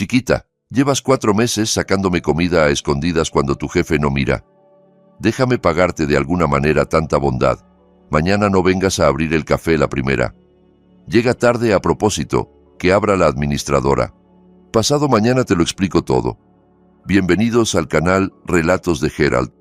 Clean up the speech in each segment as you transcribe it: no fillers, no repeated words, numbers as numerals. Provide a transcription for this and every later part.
Chiquita, llevas 4 meses sacándome comida a escondidas cuando tu jefe no mira. Déjame pagarte de alguna manera tanta bondad. Mañana no vengas a abrir el café la primera. Llega tarde a propósito, que abra la administradora. Pasado mañana te lo explico todo. Bienvenidos al canal Relatos de Gerald.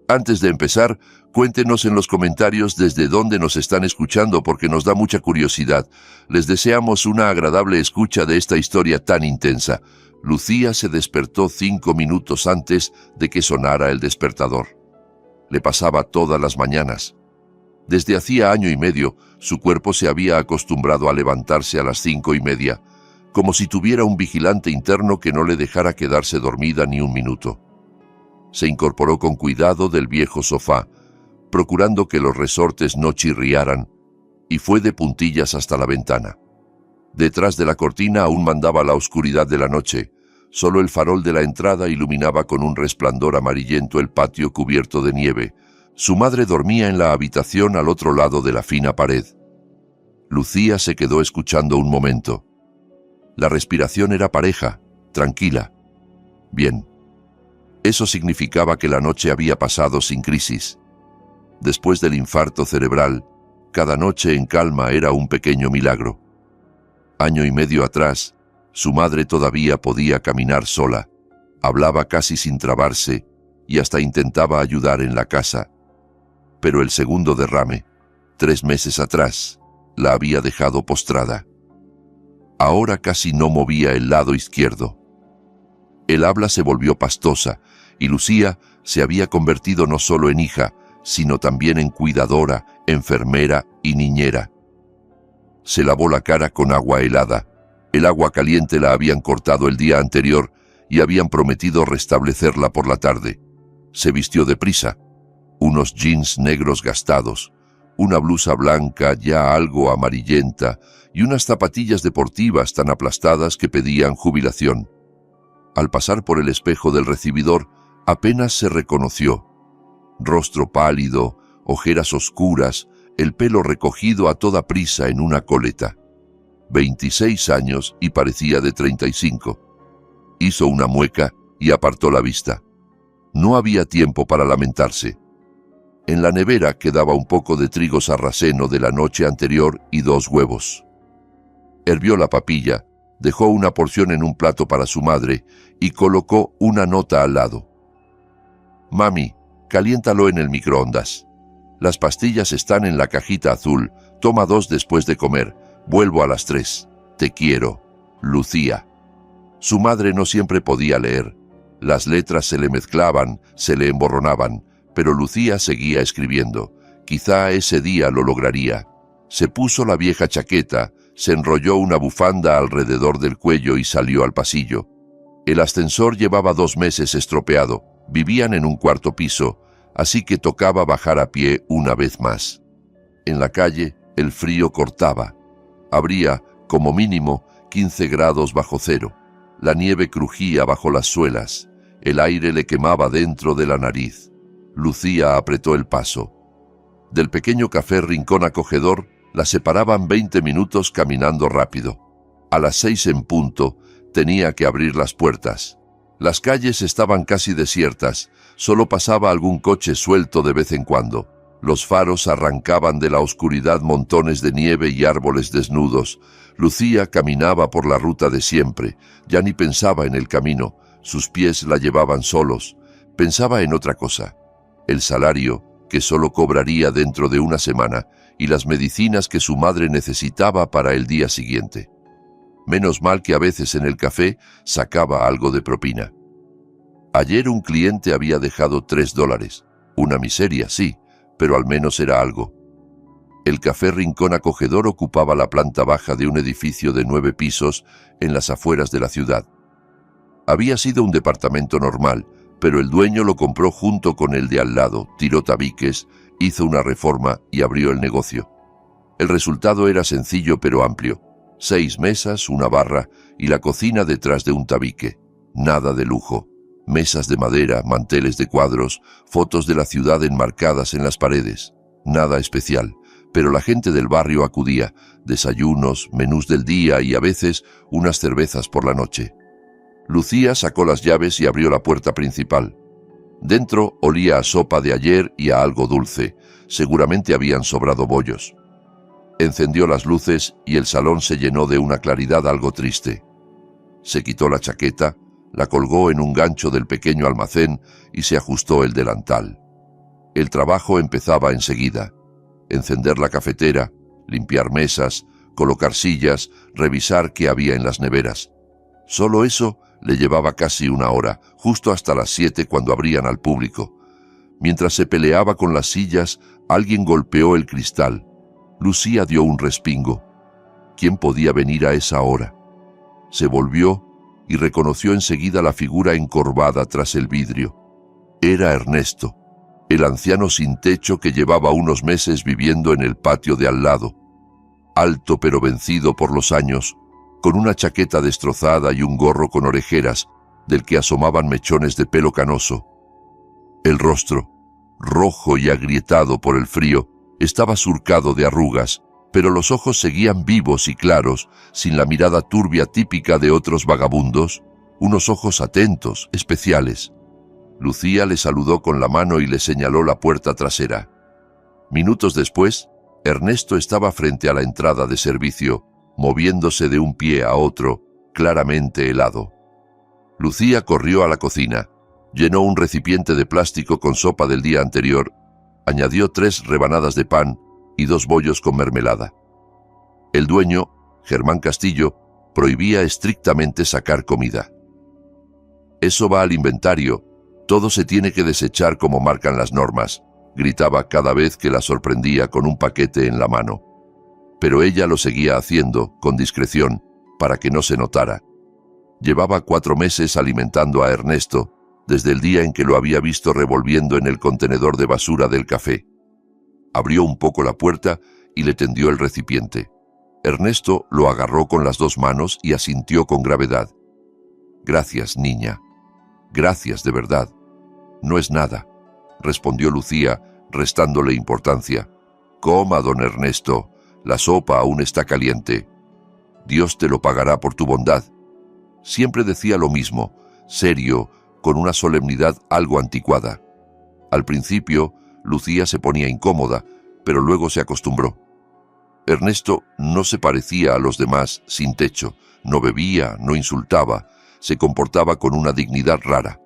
Antes de empezar, cuéntenos en los comentarios desde dónde nos están escuchando porque nos da mucha curiosidad. Les deseamos una agradable escucha de esta historia tan intensa. Lucía se despertó 5 minutos antes de que sonara el despertador. Le pasaba todas las mañanas. Desde hacía 1 año y medio, su cuerpo se había acostumbrado a levantarse a las 5:30, como si tuviera un vigilante interno que no le dejara quedarse dormida ni un minuto. Se incorporó con cuidado del viejo sofá, procurando que los resortes no chirriaran, y fue de puntillas hasta la ventana. Detrás de la cortina aún mandaba la oscuridad de la noche. Solo el farol de la entrada iluminaba con un resplandor amarillento el patio cubierto de nieve. Su madre dormía en la habitación al otro lado de la fina pared. Lucía se quedó escuchando un momento. La respiración era pareja, tranquila. Bien. Eso significaba que la noche había pasado sin crisis. Después del infarto cerebral, cada noche en calma era un pequeño milagro. 1 año y medio atrás, su madre todavía podía caminar sola, hablaba casi sin trabarse y hasta intentaba ayudar en la casa. Pero el segundo derrame, 3 meses atrás, la había dejado postrada. Ahora casi no movía el lado izquierdo. El habla se volvió pastosa y Lucía se había convertido no solo en hija, sino también en cuidadora, enfermera y niñera. Se lavó la cara con agua helada. El agua caliente la habían cortado el día anterior y habían prometido restablecerla por la tarde. Se vistió deprisa. Unos jeans negros gastados, una blusa blanca ya algo amarillenta y unas zapatillas deportivas tan aplastadas que pedían jubilación. Al pasar por el espejo del recibidor, apenas se reconoció. Rostro pálido, ojeras oscuras, el pelo recogido a toda prisa en una coleta. 26 años y parecía de 35. Hizo una mueca y apartó la vista. No había tiempo para lamentarse. En la nevera quedaba un poco de trigo sarraceno de la noche anterior y 2 huevos. Hervió la papilla, dejó una porción en un plato para su madre y colocó una nota al lado. Mami, caliéntalo en el microondas. Las pastillas están en la cajita azul, toma 2 después de comer, vuelvo a las 3. Te quiero, Lucía. Su madre no siempre podía leer. Las letras se le mezclaban, se le emborronaban, pero Lucía seguía escribiendo. Quizá ese día lo lograría. Se puso la vieja chaqueta, se enrolló una bufanda alrededor del cuello y salió al pasillo. El ascensor llevaba 2 meses estropeado. Vivían en un 4º piso, así que tocaba bajar a pie una vez más. En la calle, el frío cortaba. Habría, como mínimo, 15 grados bajo cero. La nieve crujía bajo las suelas. El aire le quemaba dentro de la nariz. Lucía apretó el paso. Del pequeño café Rincón Acogedor la separaban 20 minutos caminando rápido. A las 6 en punto tenía que abrir las puertas. Las calles estaban casi desiertas, solo pasaba algún coche suelto de vez en cuando. Los faros arrancaban de la oscuridad montones de nieve y árboles desnudos. Lucía caminaba por la ruta de siempre, ya ni pensaba en el camino, sus pies la llevaban solos. Pensaba en otra cosa. El salario, que solo cobraría dentro de una semana, y las medicinas que su madre necesitaba para el día siguiente. Menos mal que a veces en el café sacaba algo de propina. Ayer un cliente había dejado $3. Una miseria, sí, pero al menos era algo. El café Rincón Acogedor ocupaba la planta baja de un edificio de 9 pisos en las afueras de la ciudad. Había sido un departamento normal, pero el dueño lo compró junto con el de al lado, tiró tabiques, hizo una reforma y abrió el negocio. El resultado era sencillo pero amplio. 6 mesas, una barra y la cocina detrás de un tabique. Nada de lujo. Mesas de madera, manteles de cuadros, fotos de la ciudad enmarcadas en las paredes. Nada especial, pero la gente del barrio acudía. Desayunos, menús del día y a veces unas cervezas por la noche. Lucía sacó las llaves y abrió la puerta principal. Dentro olía a sopa de ayer y a algo dulce. Seguramente habían sobrado bollos. Encendió las luces y el salón se llenó de una claridad algo triste. Se quitó la chaqueta, la colgó en un gancho del pequeño almacén y se ajustó el delantal. El trabajo empezaba enseguida. Encender la cafetera, limpiar mesas, colocar sillas, revisar qué había en las neveras. Solo eso le llevaba casi una hora, justo hasta las 7 cuando abrían al público. Mientras se peleaba con las sillas, alguien golpeó el cristal. Lucía dio un respingo. ¿Quién podía venir a esa hora? Se volvió y reconoció enseguida la figura encorvada tras el vidrio. Era Ernesto, el anciano sin techo que llevaba unos meses viviendo en el patio de al lado. Alto pero vencido por los años, con una chaqueta destrozada y un gorro con orejeras, del que asomaban mechones de pelo canoso. El rostro, rojo y agrietado por el frío, estaba surcado de arrugas, pero los ojos seguían vivos y claros, sin la mirada turbia típica de otros vagabundos, unos ojos atentos, especiales. Lucía le saludó con la mano y le señaló la puerta trasera. Minutos después, Ernesto estaba frente a la entrada de servicio, moviéndose de un pie a otro, claramente helado. Lucía corrió a la cocina, llenó un recipiente de plástico con sopa del día anterior, añadió 3 rebanadas de pan y 2 bollos con mermelada. El dueño, Germán Castillo, prohibía estrictamente sacar comida. «Eso va al inventario, todo se tiene que desechar como marcan las normas», gritaba cada vez que la sorprendía con un paquete en la mano. Pero ella lo seguía haciendo, con discreción, para que no se notara. Llevaba 4 meses alimentando a Ernesto, desde el día en que lo había visto revolviendo en el contenedor de basura del café. Abrió un poco la puerta y le tendió el recipiente. Ernesto lo agarró con las 2 manos y asintió con gravedad. «Gracias, niña. Gracias, de verdad. No es nada», respondió Lucía, restándole importancia. «Coma, don Ernesto. La sopa aún está caliente. Dios te lo pagará por tu bondad». Siempre decía lo mismo, serio, con una solemnidad algo anticuada. Al principio, Lucía se ponía incómoda, pero luego se acostumbró. Ernesto no se parecía a los demás sin techo, no bebía, no insultaba, se comportaba con una dignidad rara.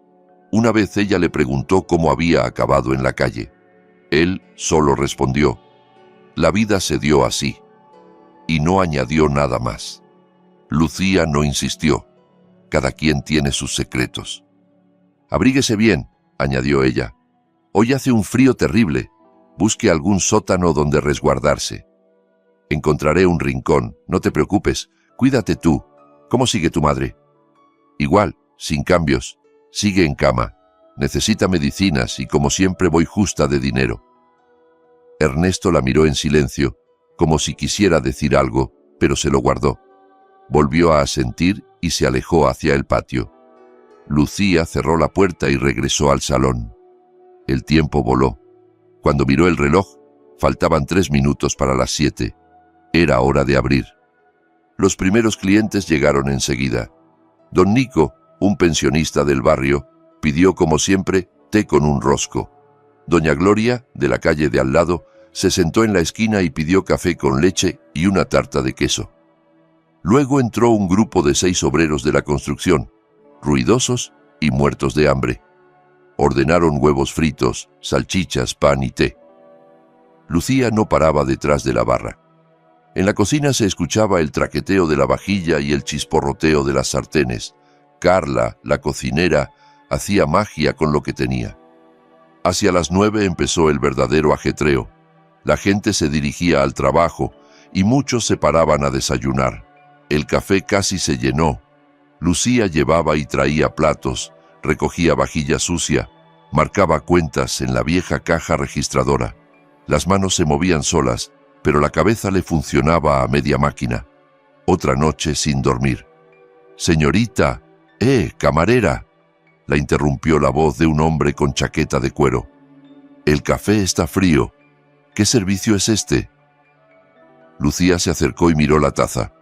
Una vez ella le preguntó cómo había acabado en la calle. Él solo respondió: «La vida se dio así», y no añadió nada más. Lucía no insistió. Cada quien tiene sus secretos. «Abríguese bien», añadió ella. «Hoy hace un frío terrible. Busque algún sótano donde resguardarse». «Encontraré un rincón, no te preocupes. Cuídate tú. ¿Cómo sigue tu madre?» «Igual, sin cambios. Sigue en cama. Necesita medicinas y como siempre voy justa de dinero». Ernesto la miró en silencio, como si quisiera decir algo, pero se lo guardó. Volvió a asentir y se alejó hacia el patio. Lucía cerró la puerta y regresó al salón. El tiempo voló. Cuando miró el reloj, faltaban 3 minutos para las 7. Era hora de abrir. Los primeros clientes llegaron enseguida. Don Nico, un pensionista del barrio, pidió como siempre té con un rosco. Doña Gloria, de la calle de al lado, se sentó en la esquina y pidió café con leche y una tarta de queso. Luego entró un grupo de 6 obreros de la construcción, ruidosos y muertos de hambre. Ordenaron huevos fritos, salchichas, pan y té. Lucía no paraba detrás de la barra. En la cocina se escuchaba el traqueteo de la vajilla y el chisporroteo de las sartenes. Carla, la cocinera, hacía magia con lo que tenía. Hacia las 9 empezó el verdadero ajetreo. La gente se dirigía al trabajo y muchos se paraban a desayunar. El café casi se llenó. Lucía llevaba y traía platos, recogía vajilla sucia, marcaba cuentas en la vieja caja registradora. Las manos se movían solas, pero la cabeza le funcionaba a media máquina. Otra noche sin dormir. «Señorita, camarera», la interrumpió la voz de un hombre con chaqueta de cuero. «El café está frío. ¿Qué servicio es este?» Lucía se acercó y miró la taza.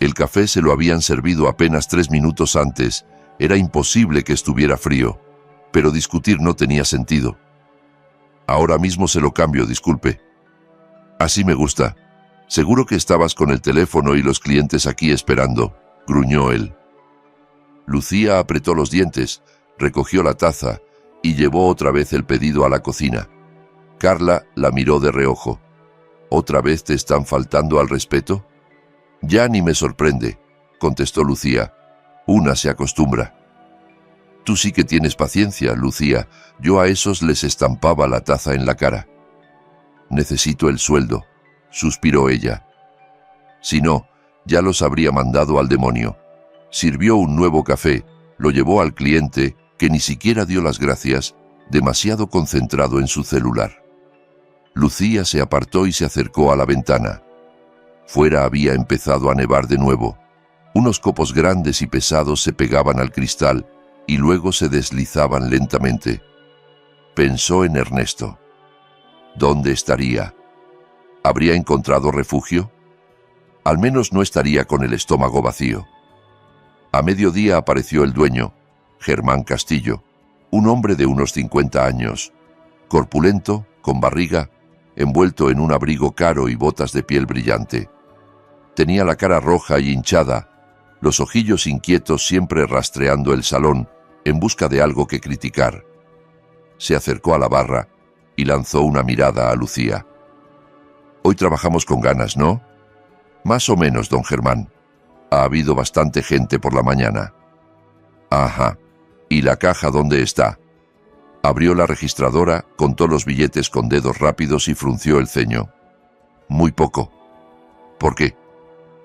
El café se lo habían servido apenas 3 minutos antes Era imposible que estuviera frío, pero discutir no tenía sentido. Ahora mismo se lo cambio, disculpe. Así me gusta. Seguro que estabas con el teléfono y los clientes aquí esperando, gruñó él. Lucía apretó los dientes, recogió la taza y llevó otra vez el pedido a la cocina. Carla la miró de reojo. ¿Otra vez te están faltando al respeto? Ya ni me sorprende, contestó Lucía. Una se acostumbra. Tú sí que tienes paciencia, Lucía. Yo a esos les estampaba la taza en la cara. Necesito el sueldo, suspiró ella. Si no, ya los habría mandado al demonio. Sirvió un nuevo café, lo llevó al cliente, que ni siquiera dio las gracias, demasiado concentrado en su celular. Lucía se apartó y se acercó a la ventana. Fuera había empezado a nevar de nuevo. Unos copos grandes y pesados se pegaban al cristal y luego se deslizaban lentamente. Pensó en Ernesto. ¿Dónde estaría? ¿Habría encontrado refugio? Al menos no estaría con el estómago vacío. A mediodía apareció el dueño, Germán Castillo, un hombre de unos 50 años, corpulento, con barriga, envuelto en un abrigo caro y botas de piel brillante. Tenía la cara roja y hinchada, los ojillos inquietos siempre rastreando el salón, en busca de algo que criticar. Se acercó a la barra y lanzó una mirada a Lucía. Hoy trabajamos con ganas, ¿no? Más o menos, don Germán. Ha habido bastante gente por la mañana. Ajá. ¿Y la caja dónde está? Abrió la registradora, contó los billetes con dedos rápidos y frunció el ceño. Muy poco. ¿Por qué?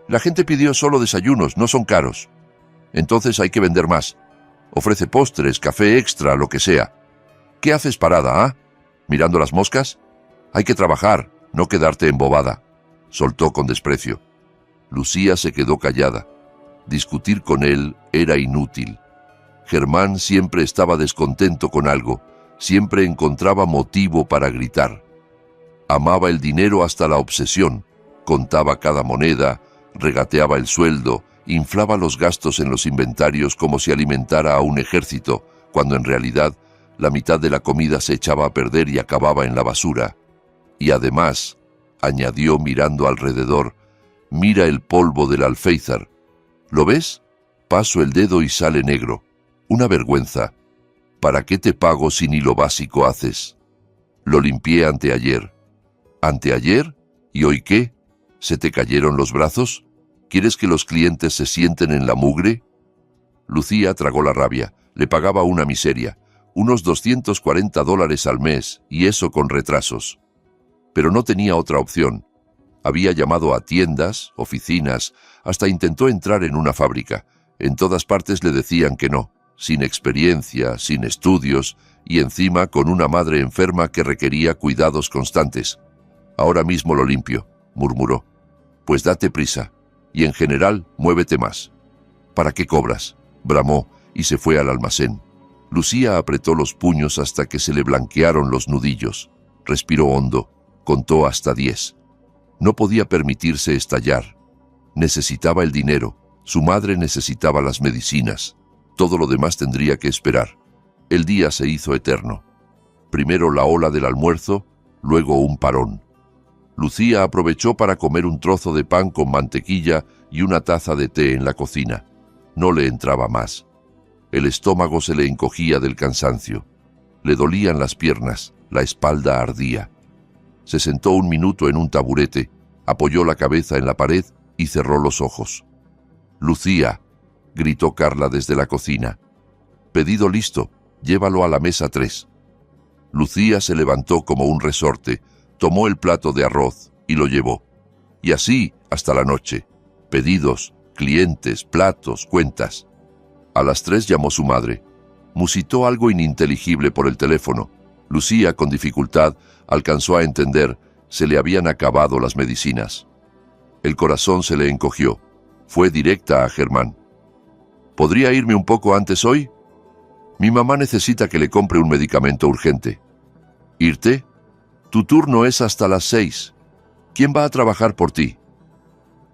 La gente pidió solo desayunos, no son caros. Entonces hay que vender más. Ofrece postres, café extra, lo que sea. ¿Qué haces parada, ah? ¿Mirando las moscas? Hay que trabajar, no quedarte embobada. Soltó con desprecio. Lucía se quedó callada. Discutir con él era inútil. Germán siempre estaba descontento con algo, siempre encontraba motivo para gritar. Amaba el dinero hasta la obsesión, contaba cada moneda, regateaba el sueldo, inflaba los gastos en los inventarios como si alimentara a un ejército, cuando en realidad la mitad de la comida se echaba a perder y acababa en la basura. Y además, añadió mirando alrededor, mira el polvo del alféizar. ¿Lo ves? Paso el dedo y sale negro. Una vergüenza. ¿Para qué te pago si ni lo básico haces? Lo limpié anteayer. ¿Anteayer? ¿Y hoy qué? ¿Se te cayeron los brazos? ¿Quieres que los clientes se sienten en la mugre? Lucía tragó la rabia. Le pagaba una miseria, unos $240 al mes, y eso con retrasos. Pero no tenía otra opción. Había llamado a tiendas, oficinas, hasta intentó entrar en una fábrica. En todas partes le decían que no, sin experiencia, sin estudios, y encima con una madre enferma que requería cuidados constantes. Ahora mismo lo limpio, murmuró. Pues date prisa, y en general muévete más. ¿Para qué cobras? Bramó y se fue al almacén. Lucía apretó los puños hasta que se le blanquearon los nudillos. Respiró hondo, contó hasta 10. No podía permitirse estallar. Necesitaba el dinero, su madre necesitaba las medicinas. Todo lo demás tendría que esperar. El día se hizo eterno. Primero la ola del almuerzo, luego un parón. Lucía aprovechó para comer un trozo de pan con mantequilla y una taza de té en la cocina. No le entraba más. El estómago se le encogía del cansancio. Le dolían las piernas, la espalda ardía. Se sentó un minuto en un taburete, apoyó la cabeza en la pared y cerró los ojos. «Lucía», gritó Carla desde la cocina. «Pedido listo, llévalo a la mesa 3». Lucía se levantó como un resorte, tomó el plato de arroz y lo llevó. Y así hasta la noche. Pedidos, clientes, platos, cuentas. A las 3 llamó su madre. Musitó algo ininteligible por el teléfono. Lucía, con dificultad, alcanzó a entender, se le habían acabado las medicinas. El corazón se le encogió. Fue directa a Germán. ¿Podría irme un poco antes hoy? Mi mamá necesita que le compre un medicamento urgente. ¿Irte? Tu turno es hasta las 6. ¿Quién va a trabajar por ti?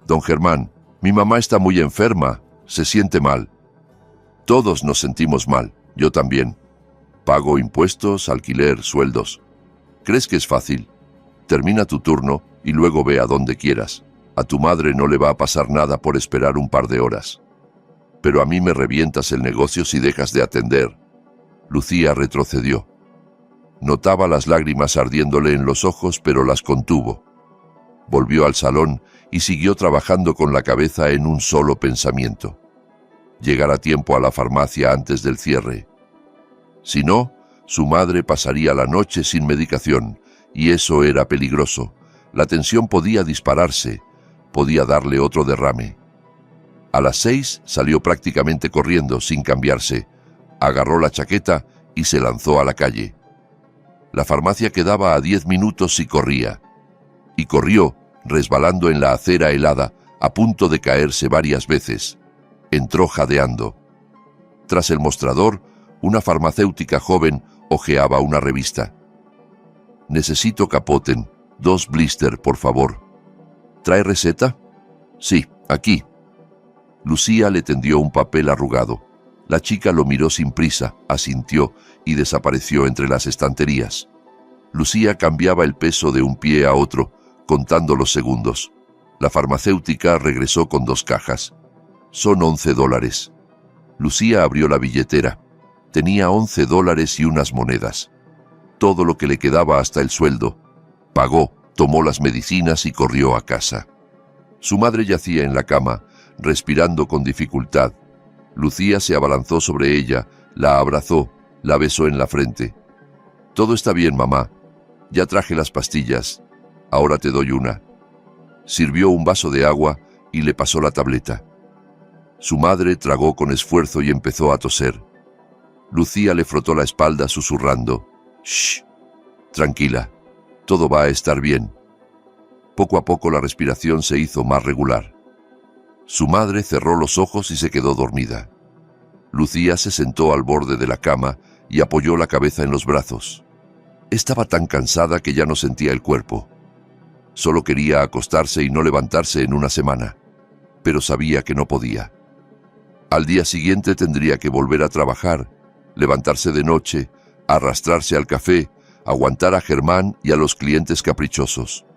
Don Germán, mi mamá está muy enferma, se siente mal. Todos nos sentimos mal, yo también. Pago impuestos, alquiler, sueldos. ¿Crees que es fácil? Termina tu turno y luego ve a donde quieras. A tu madre no le va a pasar nada por esperar un par de horas. Pero a mí me revientas el negocio si dejas de atender. Lucía retrocedió. Notaba las lágrimas ardiéndole en los ojos, pero las contuvo. Volvió al salón y siguió trabajando con la cabeza en un solo pensamiento: llegar a tiempo a la farmacia antes del cierre. Si no, su madre pasaría la noche sin medicación, y eso era peligroso. La tensión podía dispararse, podía darle otro derrame. A las 6 salió prácticamente corriendo, sin cambiarse. Agarró la chaqueta y se lanzó a la calle. La farmacia quedaba a 10 minutos y corría. Y corrió, resbalando en la acera helada, a punto de caerse varias veces. Entró jadeando. Tras el mostrador, una farmacéutica joven hojeaba una revista. «Necesito Capoten, 2 blister, por favor». «¿Trae receta?» «Sí, aquí». Lucía le tendió un papel arrugado. La chica lo miró sin prisa, asintió y desapareció entre las estanterías. Lucía cambiaba el peso de un pie a otro, contando los segundos. La farmacéutica regresó con 2 cajas. «Son $11». Lucía abrió la billetera. Tenía $11 y unas monedas. Todo lo que le quedaba hasta el sueldo. Pagó, tomó las medicinas y corrió a casa. Su madre yacía en la cama, respirando con dificultad. Lucía se abalanzó sobre ella, la abrazó, la besó en la frente. «Todo está bien, mamá. Ya traje las pastillas. Ahora te doy una». Sirvió un vaso de agua y le pasó la tableta. Su madre tragó con esfuerzo y empezó a toser. Lucía le frotó la espalda susurrando: «Shh, tranquila, todo va a estar bien». Poco a poco la respiración se hizo más regular. Su madre cerró los ojos y se quedó dormida. Lucía se sentó al borde de la cama y apoyó la cabeza en los brazos. Estaba tan cansada que ya no sentía el cuerpo. Solo quería acostarse y no levantarse en una semana, pero sabía que no podía. Al día siguiente tendría que volver a trabajar, levantarse de noche, arrastrarse al café, aguantar a Germán y a los clientes caprichosos.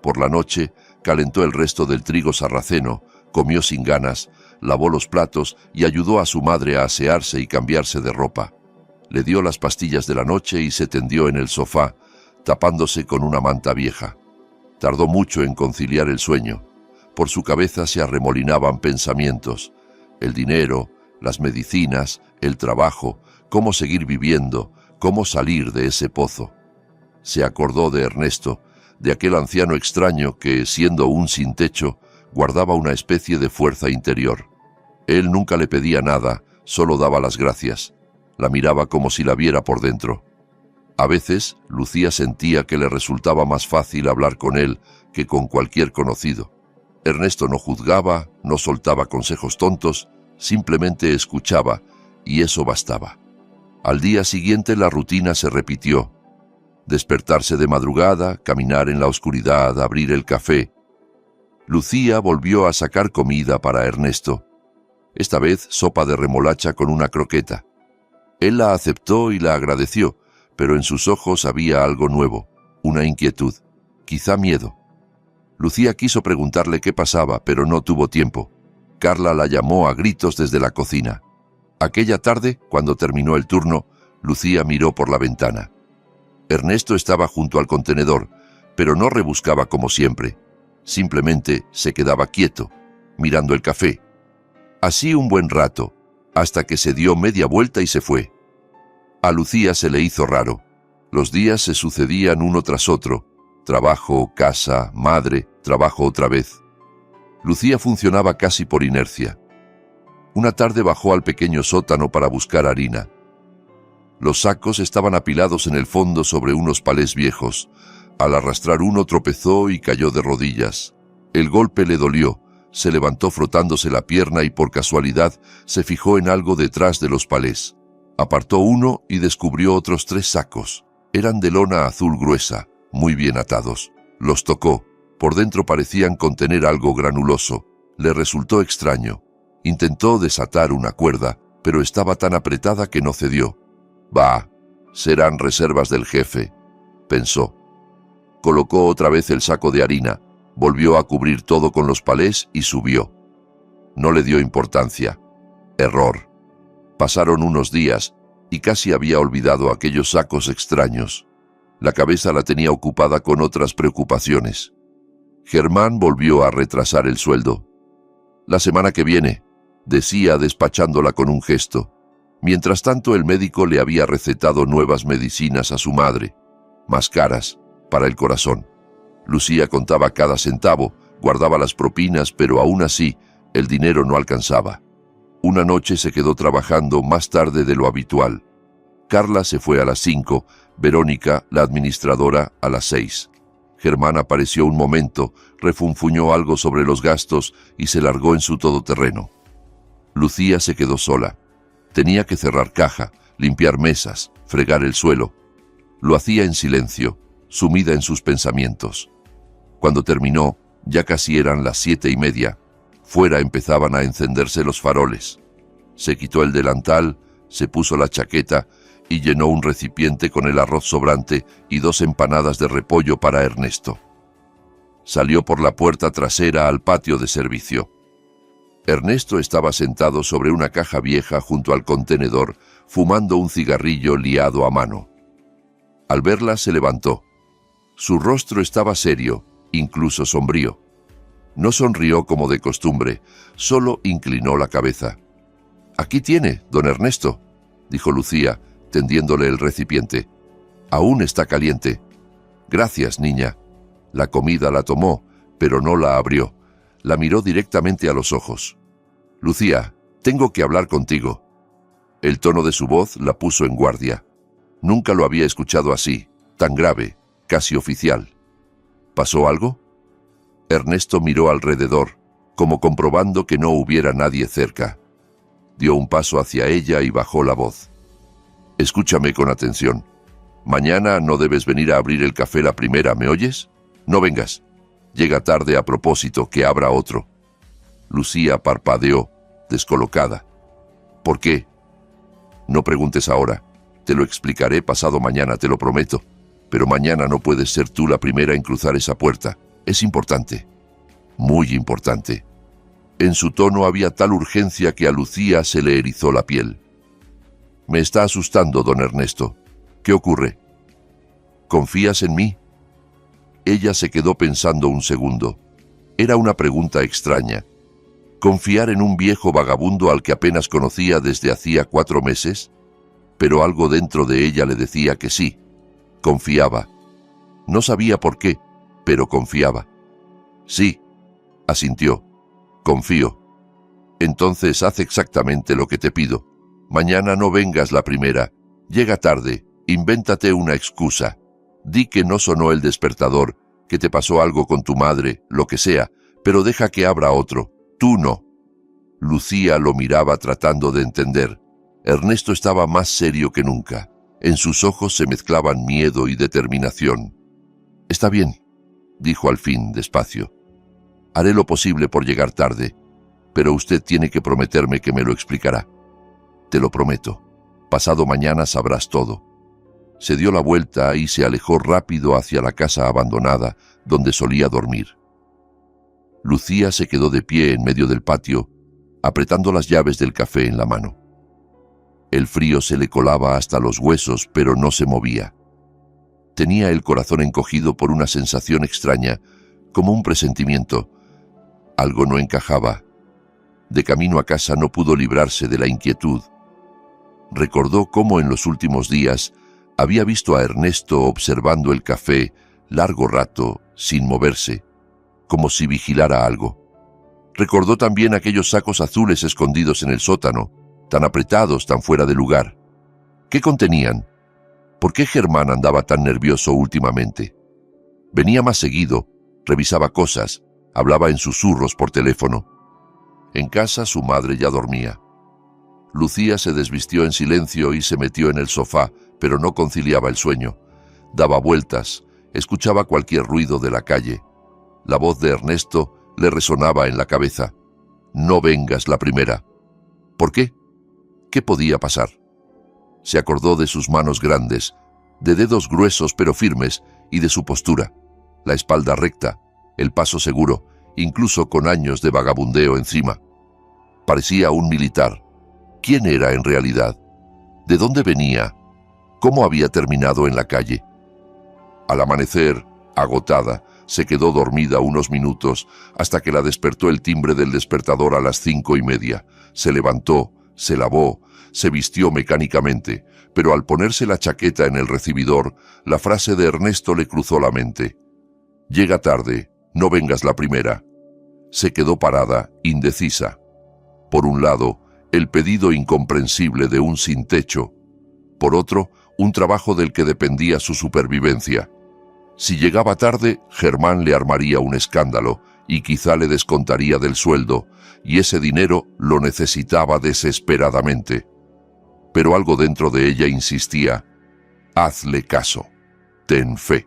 Por la noche calentó el resto del trigo sarraceno, comió sin ganas, lavó los platos y ayudó a su madre a asearse y cambiarse de ropa. Le dio las pastillas de la noche y se tendió en el sofá, tapándose con una manta vieja. Tardó mucho en conciliar el sueño. Por su cabeza se arremolinaban pensamientos: el dinero, las medicinas, el trabajo, cómo seguir viviendo, cómo salir de ese pozo. Se acordó de Ernesto, de aquel anciano extraño que, siendo un sin techo, guardaba una especie de fuerza interior. Él nunca le pedía nada, solo daba las gracias. La miraba como si la viera por dentro. A veces, Lucía sentía que le resultaba más fácil hablar con él que con cualquier conocido. Ernesto no juzgaba, no soltaba consejos tontos, simplemente escuchaba, y eso bastaba. Al día siguiente la rutina se repitió. Despertarse de madrugada, caminar en la oscuridad, abrir el café. Lucía volvió a sacar comida para Ernesto. Esta vez sopa de remolacha con una croqueta. Él la aceptó y la agradeció, pero en sus ojos había algo nuevo, una inquietud, quizá miedo. Lucía quiso preguntarle qué pasaba, pero no tuvo tiempo. Carla la llamó a gritos desde la cocina. Aquella tarde, cuando terminó el turno, Lucía miró por la ventana. Ernesto estaba junto al contenedor, pero no rebuscaba como siempre. Simplemente se quedaba quieto, mirando el café. Así un buen rato, hasta que se dio media vuelta y se fue. A Lucía se le hizo raro. Los días se sucedían uno tras otro. Trabajo, casa, madre, trabajo otra vez. Lucía funcionaba casi por inercia. Una tarde bajó al pequeño sótano para buscar harina. Los sacos estaban apilados en el fondo sobre unos palés viejos. Al arrastrar uno tropezó y cayó de rodillas. El golpe le dolió. Se levantó frotándose la pierna y por casualidad se fijó en algo detrás de los palés. Apartó uno y descubrió otros 3 sacos. Eran de lona azul gruesa, muy bien atados. Los tocó. Por dentro parecían contener algo granuloso. Le resultó extraño. Intentó desatar una cuerda, pero estaba tan apretada que no cedió. «Bah, serán reservas del jefe», pensó. Colocó otra vez el saco de harina, volvió a cubrir todo con los palés y subió. No le dio importancia. Error. Pasaron unos días y casi había olvidado aquellos sacos extraños. La cabeza la tenía ocupada con otras preocupaciones. Germán volvió a retrasar el sueldo. «La semana que viene», decía despachándola con un gesto. Mientras tanto, el médico le había recetado nuevas medicinas a su madre, más caras, para el corazón. Lucía contaba cada centavo, guardaba las propinas, pero aún así el dinero no alcanzaba. Una noche se quedó trabajando más tarde de lo habitual. Carla se fue a las 5, Verónica, la administradora, a las 6. Germán apareció un momento, refunfuñó algo sobre los gastos y se largó en su todoterreno. Lucía se quedó sola. Tenía que cerrar caja, limpiar mesas, fregar el suelo. Lo hacía en silencio, sumida en sus pensamientos. Cuando terminó, ya casi eran las 7:30. Fuera empezaban a encenderse los faroles. Se quitó el delantal, se puso la chaqueta y llenó un recipiente con el arroz sobrante y 2 empanadas de repollo para Ernesto. Salió por la puerta trasera al patio de servicio. Ernesto estaba sentado sobre una caja vieja junto al contenedor, fumando un cigarrillo liado a mano. Al verla se levantó. Su rostro estaba serio, incluso sombrío. No sonrió como de costumbre, solo inclinó la cabeza. «Aquí tiene, don Ernesto», dijo Lucía, tendiéndole el recipiente. «Aún está caliente». «Gracias, niña». La comida la tomó, pero no la abrió. La miró directamente a los ojos. «Lucía, tengo que hablar contigo». El tono de su voz la puso en guardia. Nunca lo había escuchado así, tan grave, casi oficial. ¿Pasó algo? Ernesto miró alrededor, como comprobando que no hubiera nadie cerca. Dio un paso hacia ella y bajó la voz. «Escúchame con atención. Mañana no debes venir a abrir el café la primera, ¿me oyes? No vengas. Llega tarde a propósito, que abra otro». Lucía parpadeó, descolocada. «¿Por qué?» «No preguntes ahora. Te lo explicaré pasado mañana, te lo prometo. Pero mañana no puedes ser tú la primera en cruzar esa puerta. Es importante. Muy importante». En su tono había tal urgencia que a Lucía se le erizó la piel. «Me está asustando, don Ernesto. ¿Qué ocurre?» «¿Confías en mí?» Ella se quedó pensando un segundo. Era una pregunta extraña. ¿Confiar en un viejo vagabundo al que apenas conocía desde hacía 4 meses? Pero algo dentro de ella le decía que sí. Confiaba. No sabía por qué, pero confiaba. «Sí», asintió. «Confío». «Entonces haz exactamente lo que te pido. Mañana no vengas la primera. Llega tarde. Invéntate una excusa. Di que no sonó el despertador, que te pasó algo con tu madre, lo que sea, pero deja que abra otro. Tú no». Lucía lo miraba tratando de entender. Ernesto estaba más serio que nunca. En sus ojos se mezclaban miedo y determinación. «Está bien», dijo al fin, despacio. «Haré lo posible por llegar tarde, pero usted tiene que prometerme que me lo explicará». «Te lo prometo. Pasado mañana sabrás todo». Se dio la vuelta y se alejó rápido hacia la casa abandonada, donde solía dormir. Lucía se quedó de pie en medio del patio, apretando las llaves del café en la mano. El frío se le colaba hasta los huesos, pero no se movía. Tenía el corazón encogido por una sensación extraña, como un presentimiento. Algo no encajaba. De camino a casa no pudo librarse de la inquietud. Recordó cómo en los últimos días había visto a Ernesto observando el café largo rato, sin moverse, como si vigilara algo. Recordó también aquellos sacos azules escondidos en el sótano, tan apretados, tan fuera de lugar. ¿Qué contenían? ¿Por qué Germán andaba tan nervioso últimamente? Venía más seguido, revisaba cosas, hablaba en susurros por teléfono. En casa su madre ya dormía. Lucía se desvistió en silencio y se metió en el sofá, pero no conciliaba el sueño. Daba vueltas, escuchaba cualquier ruido de la calle. La voz de Ernesto le resonaba en la cabeza. «No vengas la primera». «¿Por qué?» ¿Qué podía pasar? Se acordó de sus manos grandes, de dedos gruesos pero firmes, y de su postura, la espalda recta, el paso seguro, incluso con años de vagabundeo encima. Parecía un militar. ¿Quién era en realidad? ¿De dónde venía? ¿Cómo había terminado en la calle? Al amanecer, agotada, se quedó dormida unos minutos hasta que la despertó el timbre del despertador a las 5:30. Se levantó, se lavó, se vistió mecánicamente, pero al ponerse la chaqueta en el recibidor, la frase de Ernesto le cruzó la mente. «Llega tarde, no vengas la primera». Se quedó parada, indecisa. Por un lado, el pedido incomprensible de un sin techo. Por otro, un trabajo del que dependía su supervivencia. Si llegaba tarde, Germán le armaría un escándalo y quizá le descontaría del sueldo, y ese dinero lo necesitaba desesperadamente. Pero algo dentro de ella insistía: «Hazle caso, ten fe».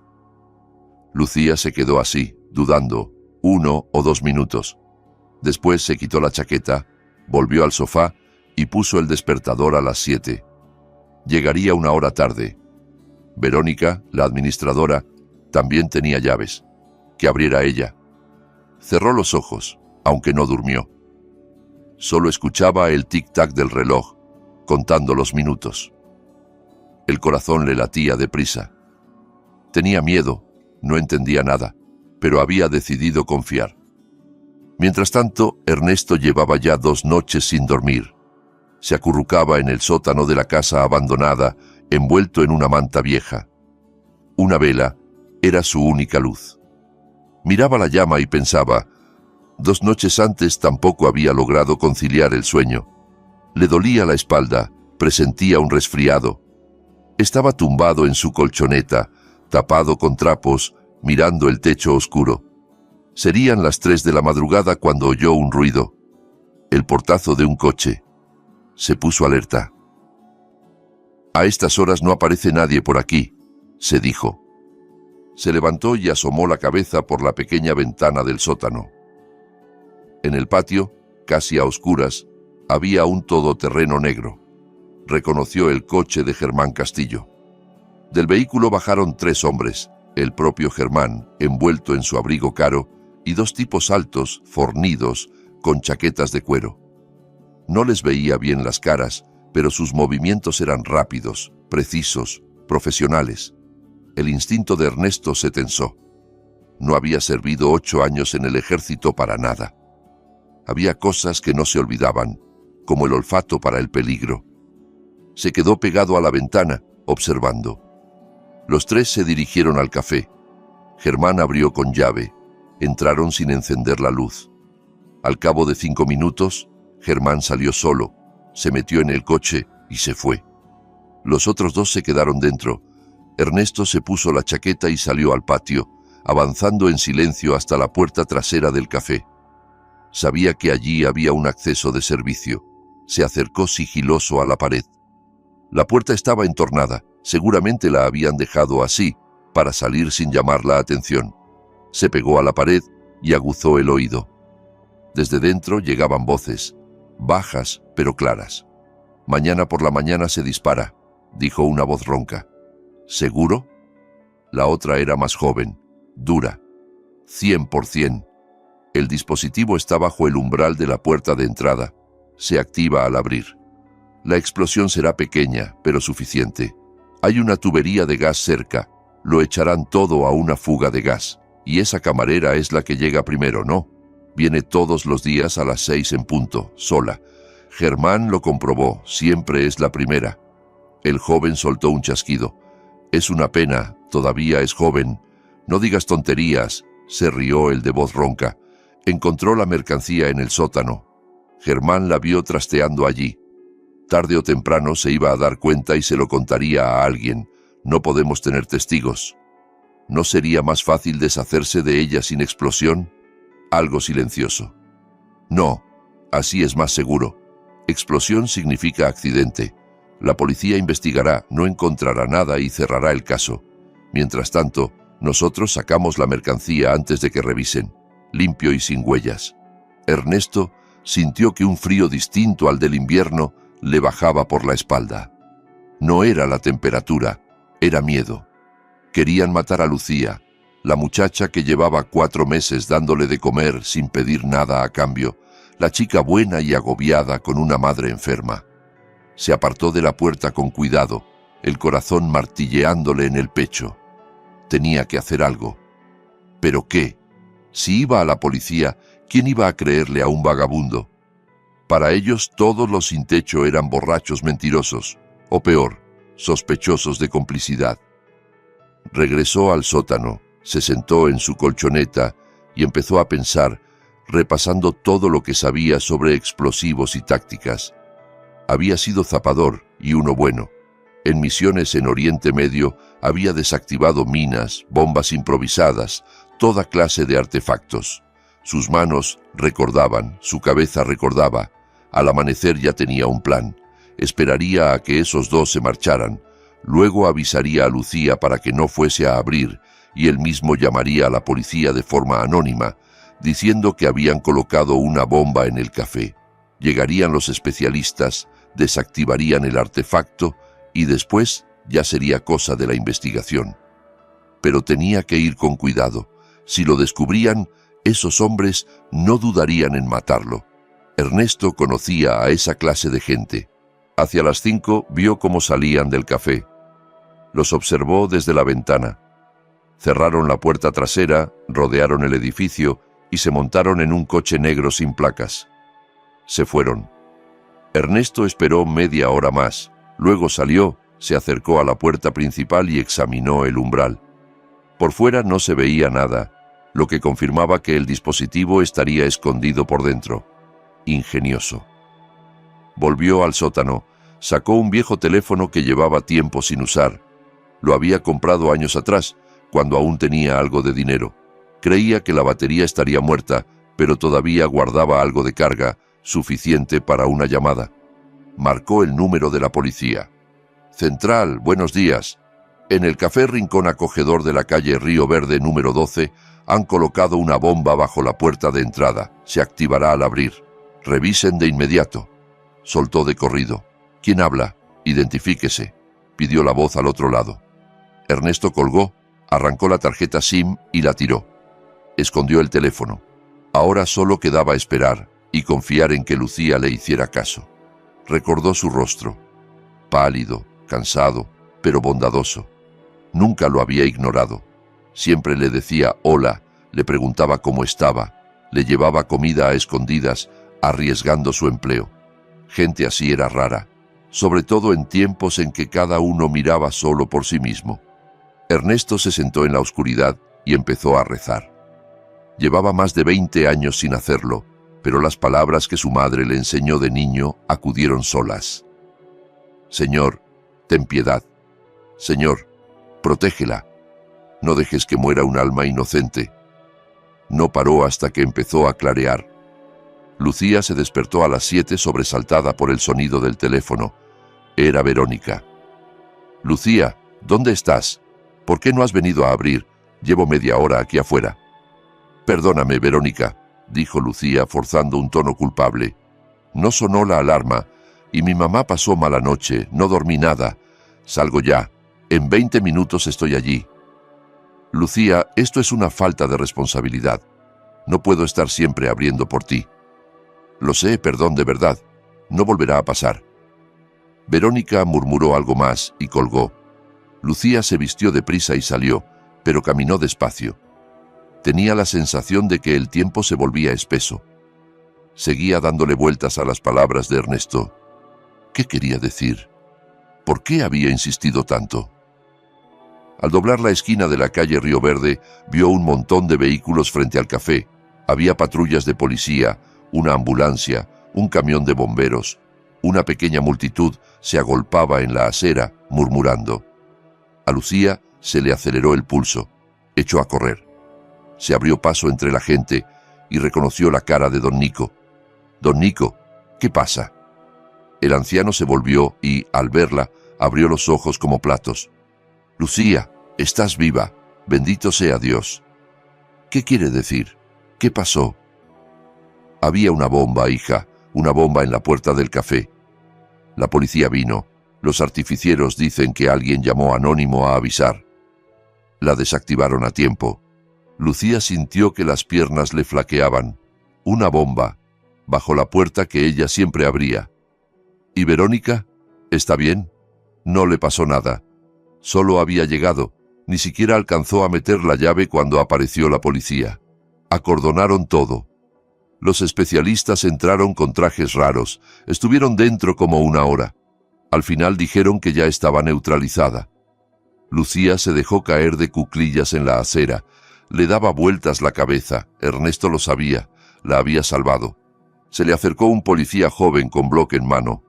Lucía se quedó así, dudando, 1 o 2 minutos. Después se quitó la chaqueta, volvió al sofá y puso el despertador a las 7. Llegaría una hora tarde. Verónica, la administradora, también tenía llaves. Que abriera ella. Cerró los ojos, aunque no durmió. Solo escuchaba el tic-tac del reloj, contando los minutos. El corazón le latía deprisa. Tenía miedo, no entendía nada, pero había decidido confiar. Mientras tanto, Ernesto llevaba ya 2 noches sin dormir. Se acurrucaba en el sótano de la casa abandonada, envuelto en una manta vieja. Una vela era su única luz. Miraba la llama y pensaba: 2 noches antes tampoco había logrado conciliar el sueño. Le dolía la espalda, presentía un resfriado. Estaba tumbado en su colchoneta, tapado con trapos, mirando el techo oscuro. Serían las 3 de la madrugada cuando oyó un ruido. El portazo de un coche. Se puso alerta. «A estas horas no aparece nadie por aquí», se dijo. Se levantó y asomó la cabeza por la pequeña ventana del sótano. En el patio, casi a oscuras, había un todoterreno negro. Reconoció el coche de Germán Castillo. Del vehículo bajaron 3 hombres, el propio Germán, envuelto en su abrigo caro, y 2 tipos altos, fornidos, con chaquetas de cuero. No les veía bien las caras, pero sus movimientos eran rápidos, precisos, profesionales. El instinto de Ernesto se tensó. No había servido 8 años en el ejército para nada. Había cosas que no se olvidaban, como el olfato para el peligro. Se quedó pegado a la ventana, observando. Los 3 se dirigieron al café. Germán abrió con llave. Entraron sin encender la luz. Al cabo de 5 minutos, Germán salió solo, se metió en el coche y se fue. Los otros 2 se quedaron dentro. Ernesto se puso la chaqueta y salió al patio, avanzando en silencio hasta la puerta trasera del café. Sabía que allí había un acceso de servicio. Se acercó sigiloso a la pared. La puerta estaba entornada. Seguramente la habían dejado así, para salir sin llamar la atención. Se pegó a la pared y aguzó el oído. Desde dentro llegaban voces, bajas pero claras. «Mañana por la mañana se dispara», dijo una voz ronca. «¿Seguro?» La otra era más joven, dura. 100%. El dispositivo está bajo el umbral de la puerta de entrada. Se activa al abrir. La explosión será pequeña, pero suficiente. Hay una tubería de gas cerca. Lo echarán todo a una fuga de gas. Y esa camarera es la que llega primero, ¿no? Viene todos los días a las 6 en punto, sola. Germán lo comprobó, siempre es la primera. El joven soltó un chasquido. «Es una pena, todavía es joven. No digas tonterías», se rió el de voz ronca. Encontró la mercancía en el sótano. Germán la vio trasteando allí. Tarde o temprano se iba a dar cuenta y se lo contaría a alguien. No podemos tener testigos. ¿No sería más fácil deshacerse de ella sin explosión? Algo silencioso. No, así es más seguro. Explosión significa accidente. La policía investigará, no encontrará nada y cerrará el caso. Mientras tanto, nosotros sacamos la mercancía antes de que revisen, limpio y sin huellas. Ernesto sintió que un frío distinto al del invierno le bajaba por la espalda. No era la temperatura, era miedo. Querían matar a Lucía, la muchacha que llevaba 4 meses dándole de comer sin pedir nada a cambio, la chica buena y agobiada con una madre enferma. Se apartó de la puerta con cuidado, el corazón martilleándole en el pecho. Tenía que hacer algo. ¿Pero qué? Si iba a la policía, ¿quién iba a creerle a un vagabundo? Para ellos todos los sin techo eran borrachos mentirosos, o peor, sospechosos de complicidad. Regresó al sótano, se sentó en su colchoneta y empezó a pensar, repasando todo lo que sabía sobre explosivos y tácticas. Había sido zapador y uno bueno. En misiones en Oriente Medio había desactivado minas, bombas improvisadas, toda clase de artefactos. Sus manos recordaban, su cabeza recordaba. Al amanecer ya tenía un plan. Esperaría a que esos dos se marcharan. Luego avisaría a Lucía para que no fuese a abrir y él mismo llamaría a la policía de forma anónima, diciendo que habían colocado una bomba en el café. Llegarían los especialistas, desactivarían el artefacto y después ya sería cosa de la investigación. Pero tenía que ir con cuidado. Si lo descubrían, esos hombres no dudarían en matarlo. Ernesto conocía a esa clase de gente. Hacia las 5 vio cómo salían del café. Los observó desde la ventana. Cerraron la puerta trasera, rodearon el edificio y se montaron en un coche negro sin placas. Se fueron. Ernesto esperó media hora más. Luego salió, se acercó a la puerta principal y examinó el umbral. Por fuera no se veía nada, lo que confirmaba que el dispositivo estaría escondido por dentro. Ingenioso. Volvió al sótano, sacó un viejo teléfono que llevaba tiempo sin usar. Lo había comprado años atrás, cuando aún tenía algo de dinero. Creía que la batería estaría muerta, pero todavía guardaba algo de carga, suficiente para una llamada. Marcó el número de la policía. Central, buenos días. En el café Rincón Acogedor de la calle Río Verde número 12 han colocado una bomba bajo la puerta de entrada. Se activará al abrir. Revisen de inmediato. Soltó de corrido. ¿Quién habla? Identifíquese. Pidió la voz al otro lado. Ernesto colgó, arrancó la tarjeta SIM y la tiró. Escondió el teléfono. Ahora solo quedaba esperar y confiar en que Lucía le hiciera caso. Recordó su rostro. Pálido, cansado, pero bondadoso. Nunca lo había ignorado. Siempre le decía hola, le preguntaba cómo estaba, le llevaba comida a escondidas, arriesgando su empleo. Gente así era rara, sobre todo en tiempos en que cada uno miraba solo por sí mismo. Ernesto se sentó en la oscuridad y empezó a rezar. Llevaba más de 20 años sin hacerlo, pero las palabras que su madre le enseñó de niño acudieron solas. Señor, ten piedad. Señor, protégela. No dejes que muera un alma inocente. No paró hasta que empezó a clarear. Lucía se despertó a las 7 sobresaltada por el sonido del teléfono. Era Verónica. Lucía, ¿dónde estás? ¿Por qué no has venido a abrir? Llevo media hora aquí afuera. Perdóname, Verónica, dijo Lucía forzando un tono culpable. No sonó la alarma y mi mamá pasó mala noche, no dormí nada. Salgo ya. En 20 minutos estoy allí. Lucía, esto es una falta de responsabilidad. No puedo estar siempre abriendo por ti. Lo sé, perdón, de verdad. No volverá a pasar. Verónica murmuró algo más y colgó. Lucía se vistió deprisa y salió, pero caminó despacio. Tenía la sensación de que el tiempo se volvía espeso. Seguía dándole vueltas a las palabras de Ernesto. ¿Qué quería decir? ¿Por qué había insistido tanto? Al doblar la esquina de la calle Río Verde, vio un montón de vehículos frente al café. Había patrullas de policía, una ambulancia, un camión de bomberos. Una pequeña multitud se agolpaba en la acera, murmurando. A Lucía se le aceleró el pulso. Echó a correr. Se abrió paso entre la gente y reconoció la cara de don Nico. Don Nico, ¿qué pasa? El anciano se volvió y, al verla, abrió los ojos como platos. Lucía, estás viva. Bendito sea Dios. ¿Qué quiere decir? ¿Qué pasó? Había una bomba, hija, una bomba en la puerta del café. La policía vino. Los artificieros dicen que alguien llamó anónimo a avisar. La desactivaron a tiempo. Lucía sintió que las piernas le flaqueaban. Una bomba, bajo la puerta que ella siempre abría. ¿Y Verónica? ¿Está bien? No le pasó nada. Solo había llegado. Ni siquiera alcanzó a meter la llave cuando apareció la policía. Acordonaron todo. Los especialistas entraron con trajes raros. Estuvieron dentro como una hora. Al final dijeron que ya estaba neutralizada. Lucía se dejó caer de cuclillas en la acera. Le daba vueltas la cabeza. Ernesto lo sabía. La había salvado. Se le acercó un policía joven con bloque en mano.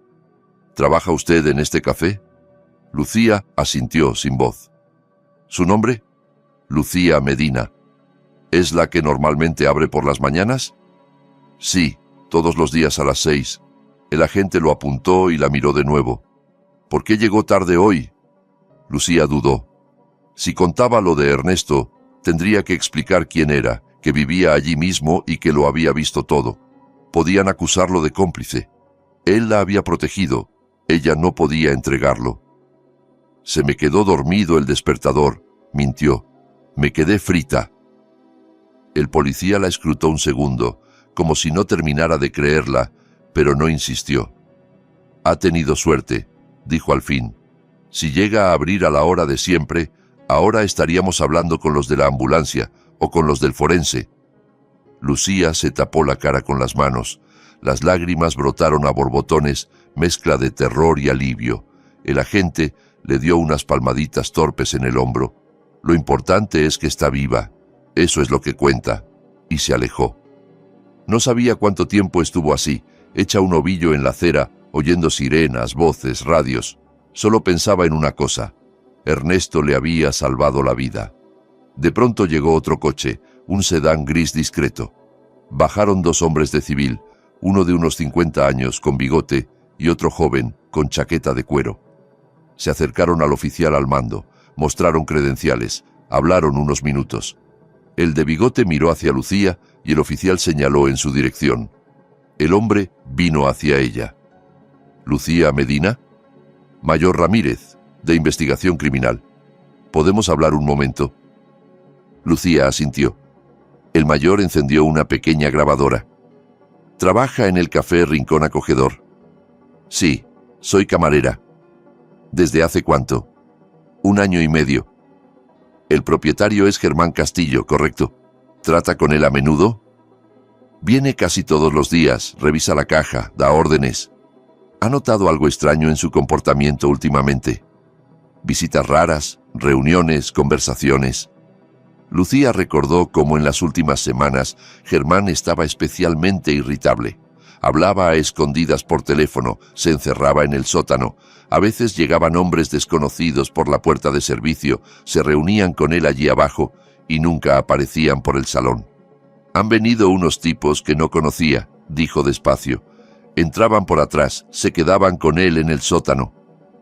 ¿Trabaja usted en este café? Lucía asintió sin voz. ¿Su nombre? Lucía Medina. ¿Es la que normalmente abre por las mañanas? Sí, todos los días a las 6. El agente lo apuntó y la miró de nuevo. ¿Por qué llegó tarde hoy? Lucía dudó. Si contaba lo de Ernesto, tendría que explicar quién era, que vivía allí mismo y que lo había visto todo. Podían acusarlo de cómplice. Él la había protegido. Ella no podía entregarlo. Se me quedó dormido el despertador, mintió. Me quedé frita. El policía la escrutó un segundo, como si no terminara de creerla, pero no insistió. Ha tenido suerte, dijo al fin. Si llega a abrir a la hora de siempre, ahora estaríamos hablando con los de la ambulancia o con los del forense. Lucía se tapó la cara con las manos. Las lágrimas brotaron a borbotones, mezcla de terror y alivio. El agente le dio unas palmaditas torpes en el hombro. Lo importante es que está viva. Eso es lo que cuenta. Y se alejó. No sabía cuánto tiempo estuvo así, hecha un ovillo en la acera, oyendo sirenas, voces, radios. Solo pensaba en una cosa. Ernesto le había salvado la vida. De pronto llegó otro coche, un sedán gris discreto. Bajaron dos hombres de civil, uno de unos 50 años, con bigote, y otro joven, con chaqueta de cuero. Se acercaron al oficial al mando, mostraron credenciales, hablaron unos minutos. El de bigote miró hacia Lucía y el oficial señaló en su dirección. El hombre vino hacia ella. ¿Lucía Medina? Mayor Ramírez, de Investigación Criminal. ¿Podemos hablar un momento? Lucía asintió. El mayor encendió una pequeña grabadora. ¿Trabaja en el café Rincón Acogedor? Sí, soy camarera. ¿Desde hace cuánto? 1 año y medio. El propietario es Germán Castillo, ¿correcto? ¿Trata con él a menudo? Viene casi todos los días, revisa la caja, da órdenes. ¿Ha notado algo extraño en su comportamiento últimamente? Visitas raras, reuniones, conversaciones. Lucía recordó cómo en las últimas semanas Germán estaba especialmente irritable. Hablaba a escondidas por teléfono, se encerraba en el sótano. A veces llegaban hombres desconocidos por la puerta de servicio, se reunían con él allí abajo y nunca aparecían por el salón. Han venido unos tipos que no conocía, dijo despacio. Entraban por atrás, se quedaban con él en el sótano.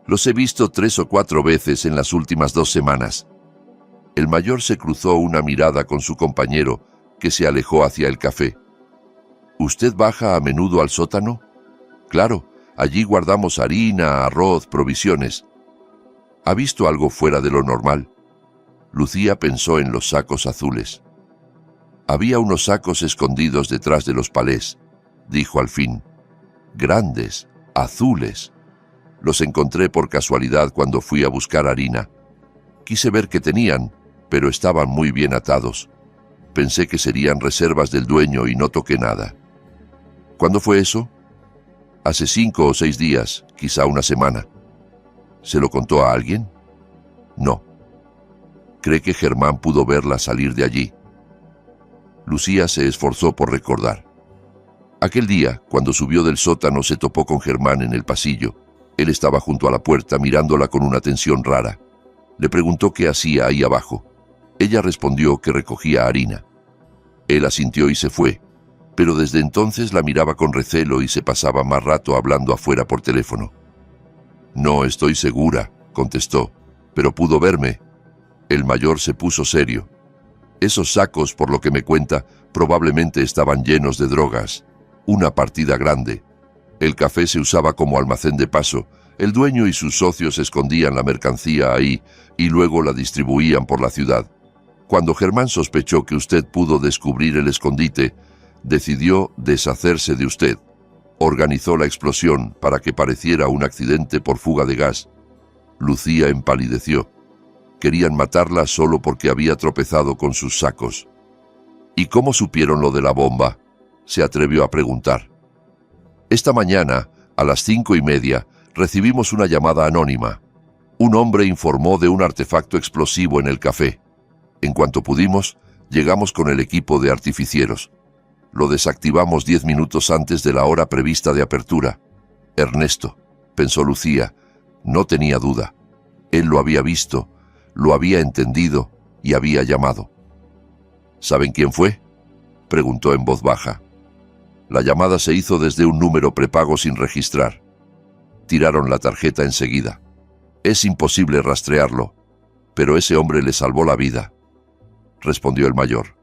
Los he visto 3 o 4 veces en las últimas 2 semanas. El mayor se cruzó una mirada con su compañero, que se alejó hacia el café. ¿Usted baja a menudo al sótano? Claro, allí guardamos harina, arroz, provisiones. ¿Ha visto algo fuera de lo normal? Lucía pensó en los sacos azules. Había unos sacos escondidos detrás de los palés, dijo al fin. Grandes, azules. Los encontré por casualidad cuando fui a buscar harina. Quise ver qué tenían, pero estaban muy bien atados. Pensé que serían reservas del dueño y no toqué nada. ¿Cuándo fue eso? Hace 5 o 6 días, quizá una semana. ¿Se lo contó a alguien? No. ¿Cree que Germán pudo verla salir de allí? Lucía se esforzó por recordar. Aquel día, cuando subió del sótano, se topó con Germán en el pasillo. Él estaba junto a la puerta mirándola con una tensión rara. Le preguntó qué hacía ahí abajo. Ella respondió que recogía harina. Él asintió y se fue, pero desde entonces la miraba con recelo y se pasaba más rato hablando afuera por teléfono. No estoy segura, contestó, pero pudo verme. El mayor se puso serio. Esos sacos, por lo que me cuenta, probablemente estaban llenos de drogas. Una partida grande. El café se usaba como almacén de paso. El dueño y sus socios escondían la mercancía ahí y luego la distribuían por la ciudad. Cuando Germán sospechó que usted pudo descubrir el escondite, decidió deshacerse de usted. Organizó la explosión para que pareciera un accidente por fuga de gas. Lucía empalideció. Querían matarla solo porque había tropezado con sus sacos. ¿Y cómo supieron lo de la bomba?, se atrevió a preguntar. Esta mañana, a las 5:30, recibimos una llamada anónima. Un hombre informó de un artefacto explosivo en el café. En cuanto pudimos, llegamos con el equipo de artificieros. Lo desactivamos 10 minutos antes de la hora prevista de apertura. Ernesto, pensó Lucía, no tenía duda. Él lo había visto, lo había entendido y había llamado. ¿Saben quién fue?, preguntó en voz baja. La llamada se hizo desde un número prepago sin registrar. Tiraron la tarjeta enseguida. Es imposible rastrearlo, pero ese hombre le salvó la vida, respondió el mayor.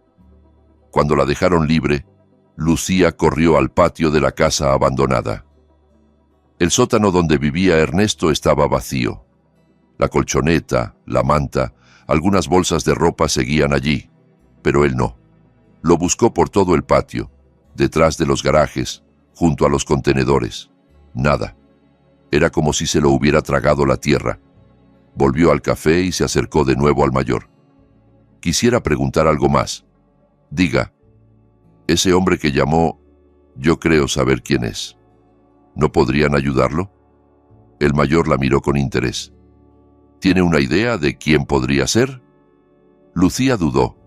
Cuando la dejaron libre, Lucía corrió al patio de la casa abandonada. El sótano donde vivía Ernesto estaba vacío. La colchoneta, la manta, algunas bolsas de ropa seguían allí, pero él no. Lo buscó por todo el patio, detrás de los garajes, junto a los contenedores. Nada. Era como si se lo hubiera tragado la tierra. Volvió al café y se acercó de nuevo al mayor. Quisiera preguntar algo más. Diga, ese hombre que llamó, yo creo saber quién es. ¿No podrían ayudarlo? El mayor la miró con interés. ¿Tiene una idea de quién podría ser? Lucía dudó.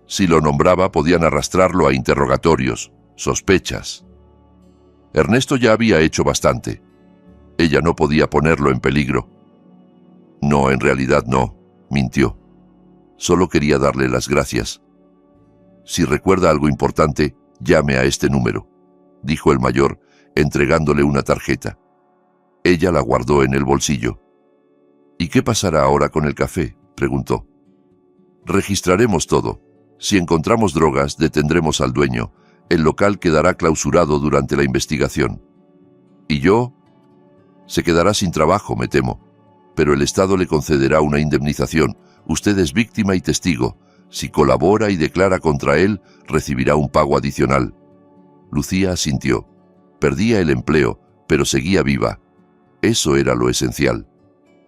Si lo nombraba, podían arrastrarlo a interrogatorios, sospechas. Ernesto ya había hecho bastante. Ella no podía ponerlo en peligro. No, en realidad no, mintió. Solo quería darle las gracias. Si recuerda algo importante, llame a este número, dijo el mayor, entregándole una tarjeta. Ella la guardó en el bolsillo. ¿Y qué pasará ahora con el café?, preguntó. Registraremos todo. Si encontramos drogas, detendremos al dueño. El local quedará clausurado durante la investigación. ¿Y yo? Se quedará sin trabajo, me temo. Pero el Estado le concederá una indemnización. Usted es víctima y testigo. Si colabora y declara contra él, recibirá un pago adicional. Lucía asintió. Perdía el empleo, pero seguía viva. Eso era lo esencial.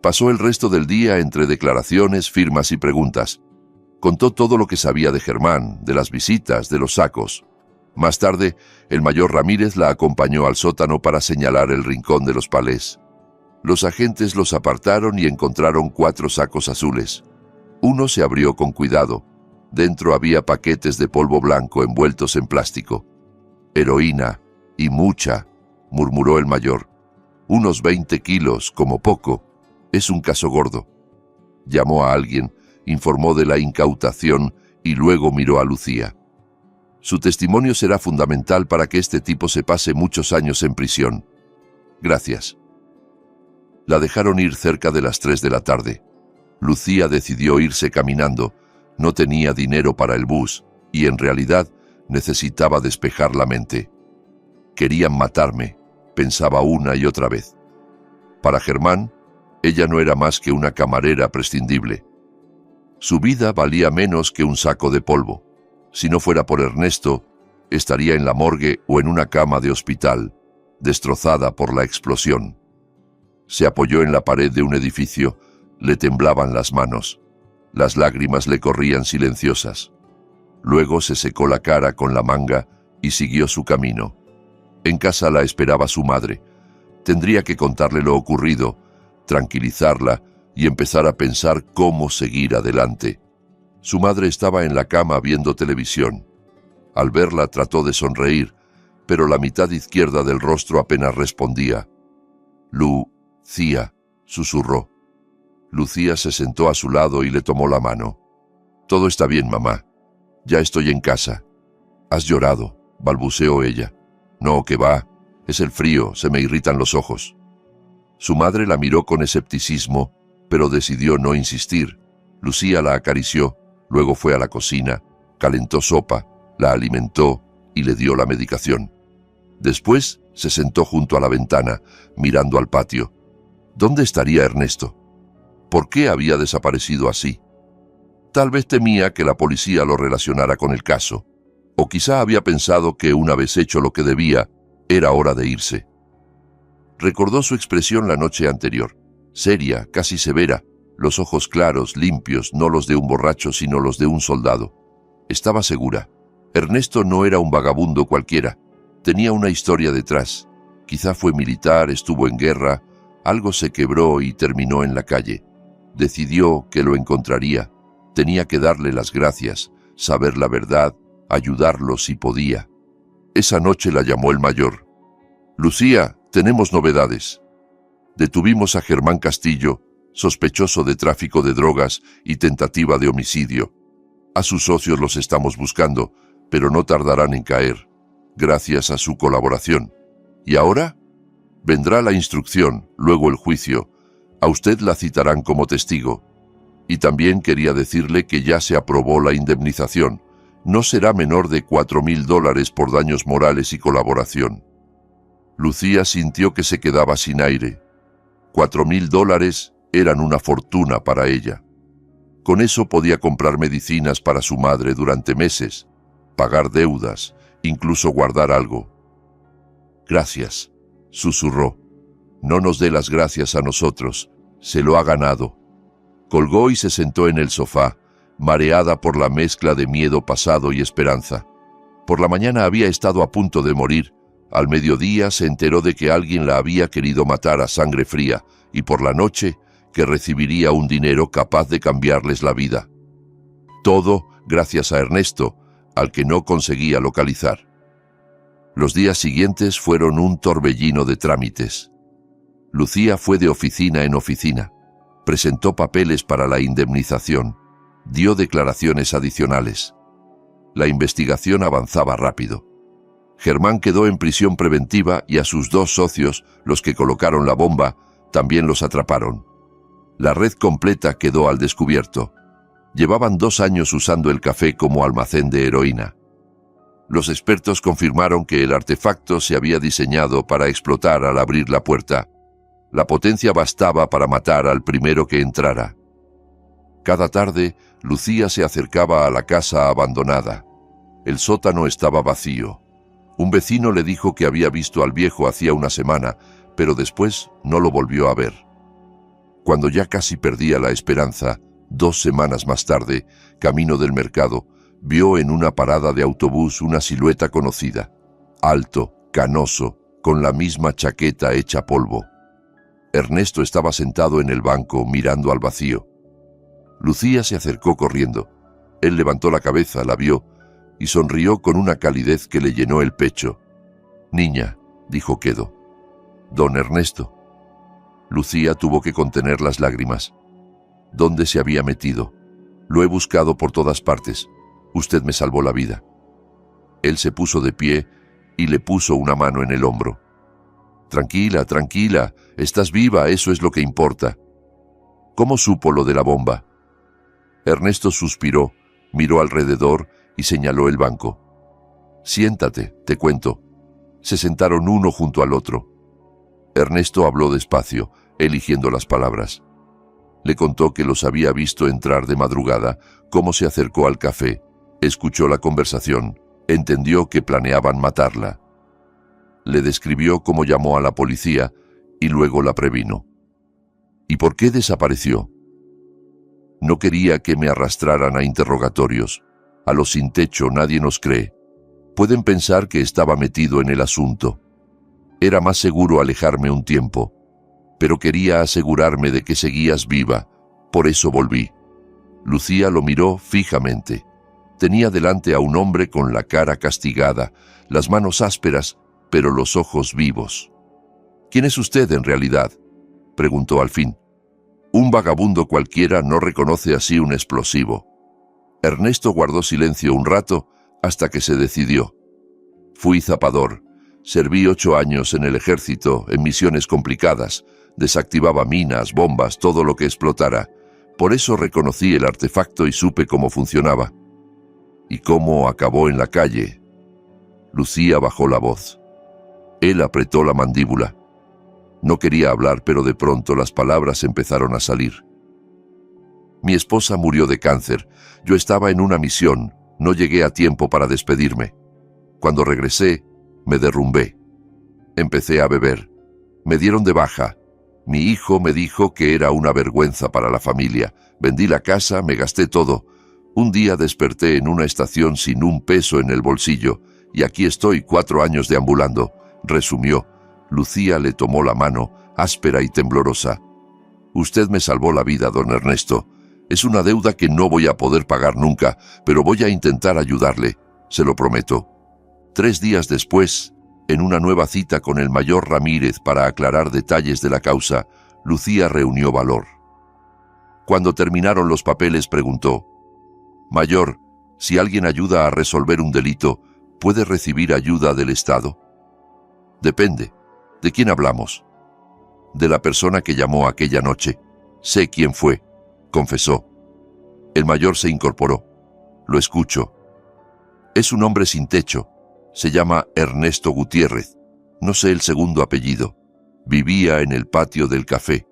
Pasó el resto del día entre declaraciones, firmas y preguntas. Contó todo lo que sabía de Germán, de las visitas, de los sacos. Más tarde, el mayor Ramírez la acompañó al sótano para señalar el rincón de los palés. Los agentes los apartaron y encontraron 4 sacos azules. Uno se abrió con cuidado. Dentro había paquetes de polvo blanco envueltos en plástico. Heroína, y mucha, murmuró el mayor. Unos 20 kilos, como poco. Es un caso gordo. Llamó a alguien, informó de la incautación y luego miró a Lucía. Su testimonio será fundamental para que este tipo se pase muchos años en prisión. Gracias. La dejaron ir cerca de las 3 de la tarde. Lucía decidió irse caminando. No tenía dinero para el bus y en realidad necesitaba despejar la mente. Querían matarme, pensaba una y otra vez. Para Germán, ella no era más que una camarera prescindible. Su vida valía menos que un saco de polvo. Si no fuera por Ernesto, estaría en la morgue o en una cama de hospital, destrozada por la explosión. Se apoyó en la pared de un edificio, le temblaban las manos. Las lágrimas le corrían silenciosas. Luego se secó la cara con la manga y siguió su camino. En casa la esperaba su madre. Tendría que contarle lo ocurrido, tranquilizarla y empezar a pensar cómo seguir adelante. Su madre estaba en la cama viendo televisión. Al verla trató de sonreír, pero la mitad izquierda del rostro apenas respondía. Lucía, susurró. Lucía se sentó a su lado y le tomó la mano. Todo está bien, mamá. Ya estoy en casa. Has llorado, balbuceó ella. No, que va. Es el frío, se me irritan los ojos. Su madre la miró con escepticismo, pero decidió no insistir. Lucía la acarició, luego fue a la cocina, calentó sopa, la alimentó y le dio la medicación. Después Se sentó junto a la ventana, mirando al patio. ¿Dónde estaría Ernesto? ¿Por qué había desaparecido así? Tal vez temía que la policía lo relacionara con el caso, o quizá había pensado que una vez hecho lo que debía, era hora de irse. Recordó su expresión la noche anterior, seria, casi severa, los ojos claros, limpios, no los de un borracho, sino los de un soldado. Estaba segura. Ernesto no era un vagabundo cualquiera. Tenía una historia detrás. Quizá fue militar, estuvo en guerra, algo se quebró y terminó en la calle. Decidió que lo encontraría. Tenía que darle las gracias, saber la verdad, ayudarlo si podía. Esa noche la llamó el mayor. «Lucía, tenemos novedades. Detuvimos a Germán Castillo, sospechoso de tráfico de drogas y tentativa de homicidio. A sus socios los estamos buscando, pero no tardarán en caer, gracias a su colaboración. ¿Y ahora? Vendrá la instrucción, luego el juicio. A usted la citarán como testigo. Y también quería decirle que ya se aprobó la indemnización. No será menor de $4.000 por daños morales y colaboración». Lucía sintió que se quedaba sin aire. $4.000 eran una fortuna para ella. Con eso podía comprar medicinas para su madre durante meses, pagar deudas, incluso guardar algo. «Gracias», susurró. «No nos dé las gracias a nosotros, se lo ha ganado». Colgó y se sentó en el sofá, mareada por la mezcla de miedo pasado y esperanza. Por la mañana había estado a punto de morir. Al mediodía se enteró de que alguien la había querido matar a sangre fría, y por la noche que recibiría un dinero capaz de cambiarles la vida. Todo gracias a Ernesto, al que no conseguía localizar. Los días siguientes fueron un torbellino de trámites. Lucía fue de oficina en oficina. Presentó papeles para la indemnización. Dio declaraciones adicionales. La investigación avanzaba rápido. Germán quedó en prisión preventiva y a sus 2 socios, los que colocaron la bomba, también los atraparon. La red completa quedó al descubierto. Llevaban 2 años usando el café como almacén de heroína. Los expertos confirmaron que el artefacto se había diseñado para explotar al abrir la puerta. La potencia bastaba para matar al primero que entrara. Cada tarde, Lucía se acercaba a la casa abandonada. El sótano estaba vacío. Un vecino le dijo que había visto al viejo hacía una semana, pero después no lo volvió a ver. Cuando ya casi perdía la esperanza, 2 semanas más tarde, camino del mercado, vio en una parada de autobús una silueta conocida. Alto, canoso, con la misma chaqueta hecha polvo. Ernesto estaba sentado en el banco mirando al vacío. Lucía se acercó corriendo. Él levantó la cabeza, la vio, y sonrió con una calidez que le llenó el pecho. «Niña», dijo quedo. «Don Ernesto». Lucía tuvo que contener las lágrimas. ¿Dónde se había metido? «Lo he buscado por todas partes. Usted me salvó la vida». Él se puso de pie y le puso una mano en el hombro. «Tranquila, tranquila, estás viva, eso es lo que importa». «¿Cómo supo lo de la bomba?» Ernesto suspiró, miró alrededor y señaló el banco. «Siéntate, te cuento». Se sentaron uno junto al otro. Ernesto habló despacio, eligiendo las palabras. Le contó que los había visto entrar de madrugada, cómo se acercó al café, escuchó la conversación, entendió que planeaban matarla. Le describió cómo llamó a la policía y luego la previno. «¿Y por qué desapareció?» «No quería que me arrastraran a interrogatorios. A los sin techo nadie nos cree. Pueden pensar que estaba metido en el asunto. Era más seguro alejarme un tiempo, pero quería asegurarme de que seguías viva, por eso volví». Lucía lo miró fijamente. Tenía delante a un hombre con la cara castigada, las manos ásperas, pero los ojos vivos. «¿Quién es usted en realidad?», preguntó al fin. Un vagabundo cualquiera no reconoce así un explosivo. Ernesto guardó silencio un rato hasta que se decidió. «Fui zapador. Serví 8 años en el ejército, en misiones complicadas. Desactivaba minas, bombas, todo lo que explotara. Por eso reconocí el artefacto y supe cómo funcionaba». «¿Y cómo acabó en la calle?» Lucía bajó la voz. Él apretó la mandíbula. No quería hablar, pero de pronto las palabras empezaron a salir. Mi esposa murió de cáncer. Yo estaba en una misión. No llegué a tiempo para despedirme. Cuando regresé, me derrumbé. Empecé a beber. Me dieron de baja. Mi hijo me dijo que era una vergüenza para la familia. Vendí la casa, me gasté todo. Un día desperté en una estación sin un peso en el bolsillo, y aquí estoy 4 años deambulando, resumió. Lucía le tomó la mano, áspera y temblorosa. Usted me salvó la vida, don Ernesto. Es una deuda que no voy a poder pagar nunca, pero voy a intentar ayudarle, se lo prometo. 3 días después, en una nueva cita con el mayor Ramírez para aclarar detalles de la causa, Lucía reunió valor. Cuando terminaron los papeles, preguntó: «Mayor, si alguien ayuda a resolver un delito, ¿puede recibir ayuda del Estado?» «Depende. ¿De quién hablamos?» «De la persona que llamó aquella noche. Sé quién fue», confesó. El mayor se incorporó. «Lo escucho». «Es un hombre sin techo. Se llama Ernesto Gutiérrez. No sé el segundo apellido. Vivía en el patio del café.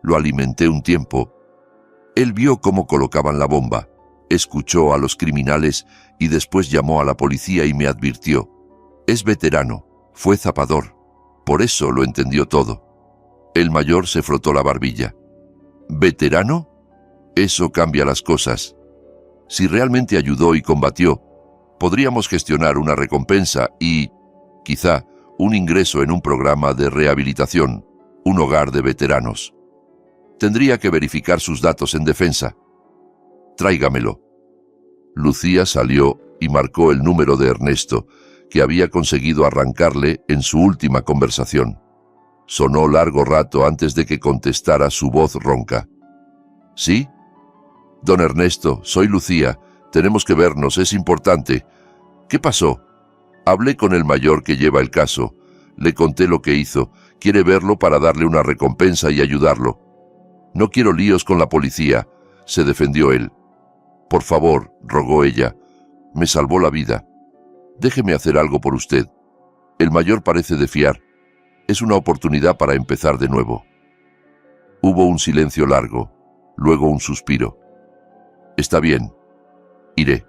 Lo alimenté un tiempo. Él vio cómo colocaban la bomba. Escuchó a los criminales y después llamó a la policía y me advirtió. Es veterano. Fue zapador. Por eso lo entendió todo». El mayor se frotó la barbilla. «¿Veterano? Eso cambia las cosas. Si realmente ayudó y combatió, podríamos gestionar una recompensa y, quizá, un ingreso en un programa de rehabilitación, un hogar de veteranos. Tendría que verificar sus datos en defensa. Tráigamelo». Lucía salió y marcó el número de Ernesto, que había conseguido arrancarle en su última conversación. Sonó largo rato antes de que contestara su voz ronca. «¿Sí? Don Ernesto, soy Lucía. Tenemos que vernos, es importante. ¿Qué pasó?» «Hablé con el mayor que lleva el caso. Le conté lo que hizo. Quiere verlo para darle una recompensa y ayudarlo. No quiero líos con la policía», se defendió él. «Por favor», rogó ella. «Me salvó la vida. Déjeme hacer algo por usted. El mayor parece de fiar. Es una oportunidad para empezar de nuevo». Hubo un silencio largo, luego un suspiro. «Está bien. Iré».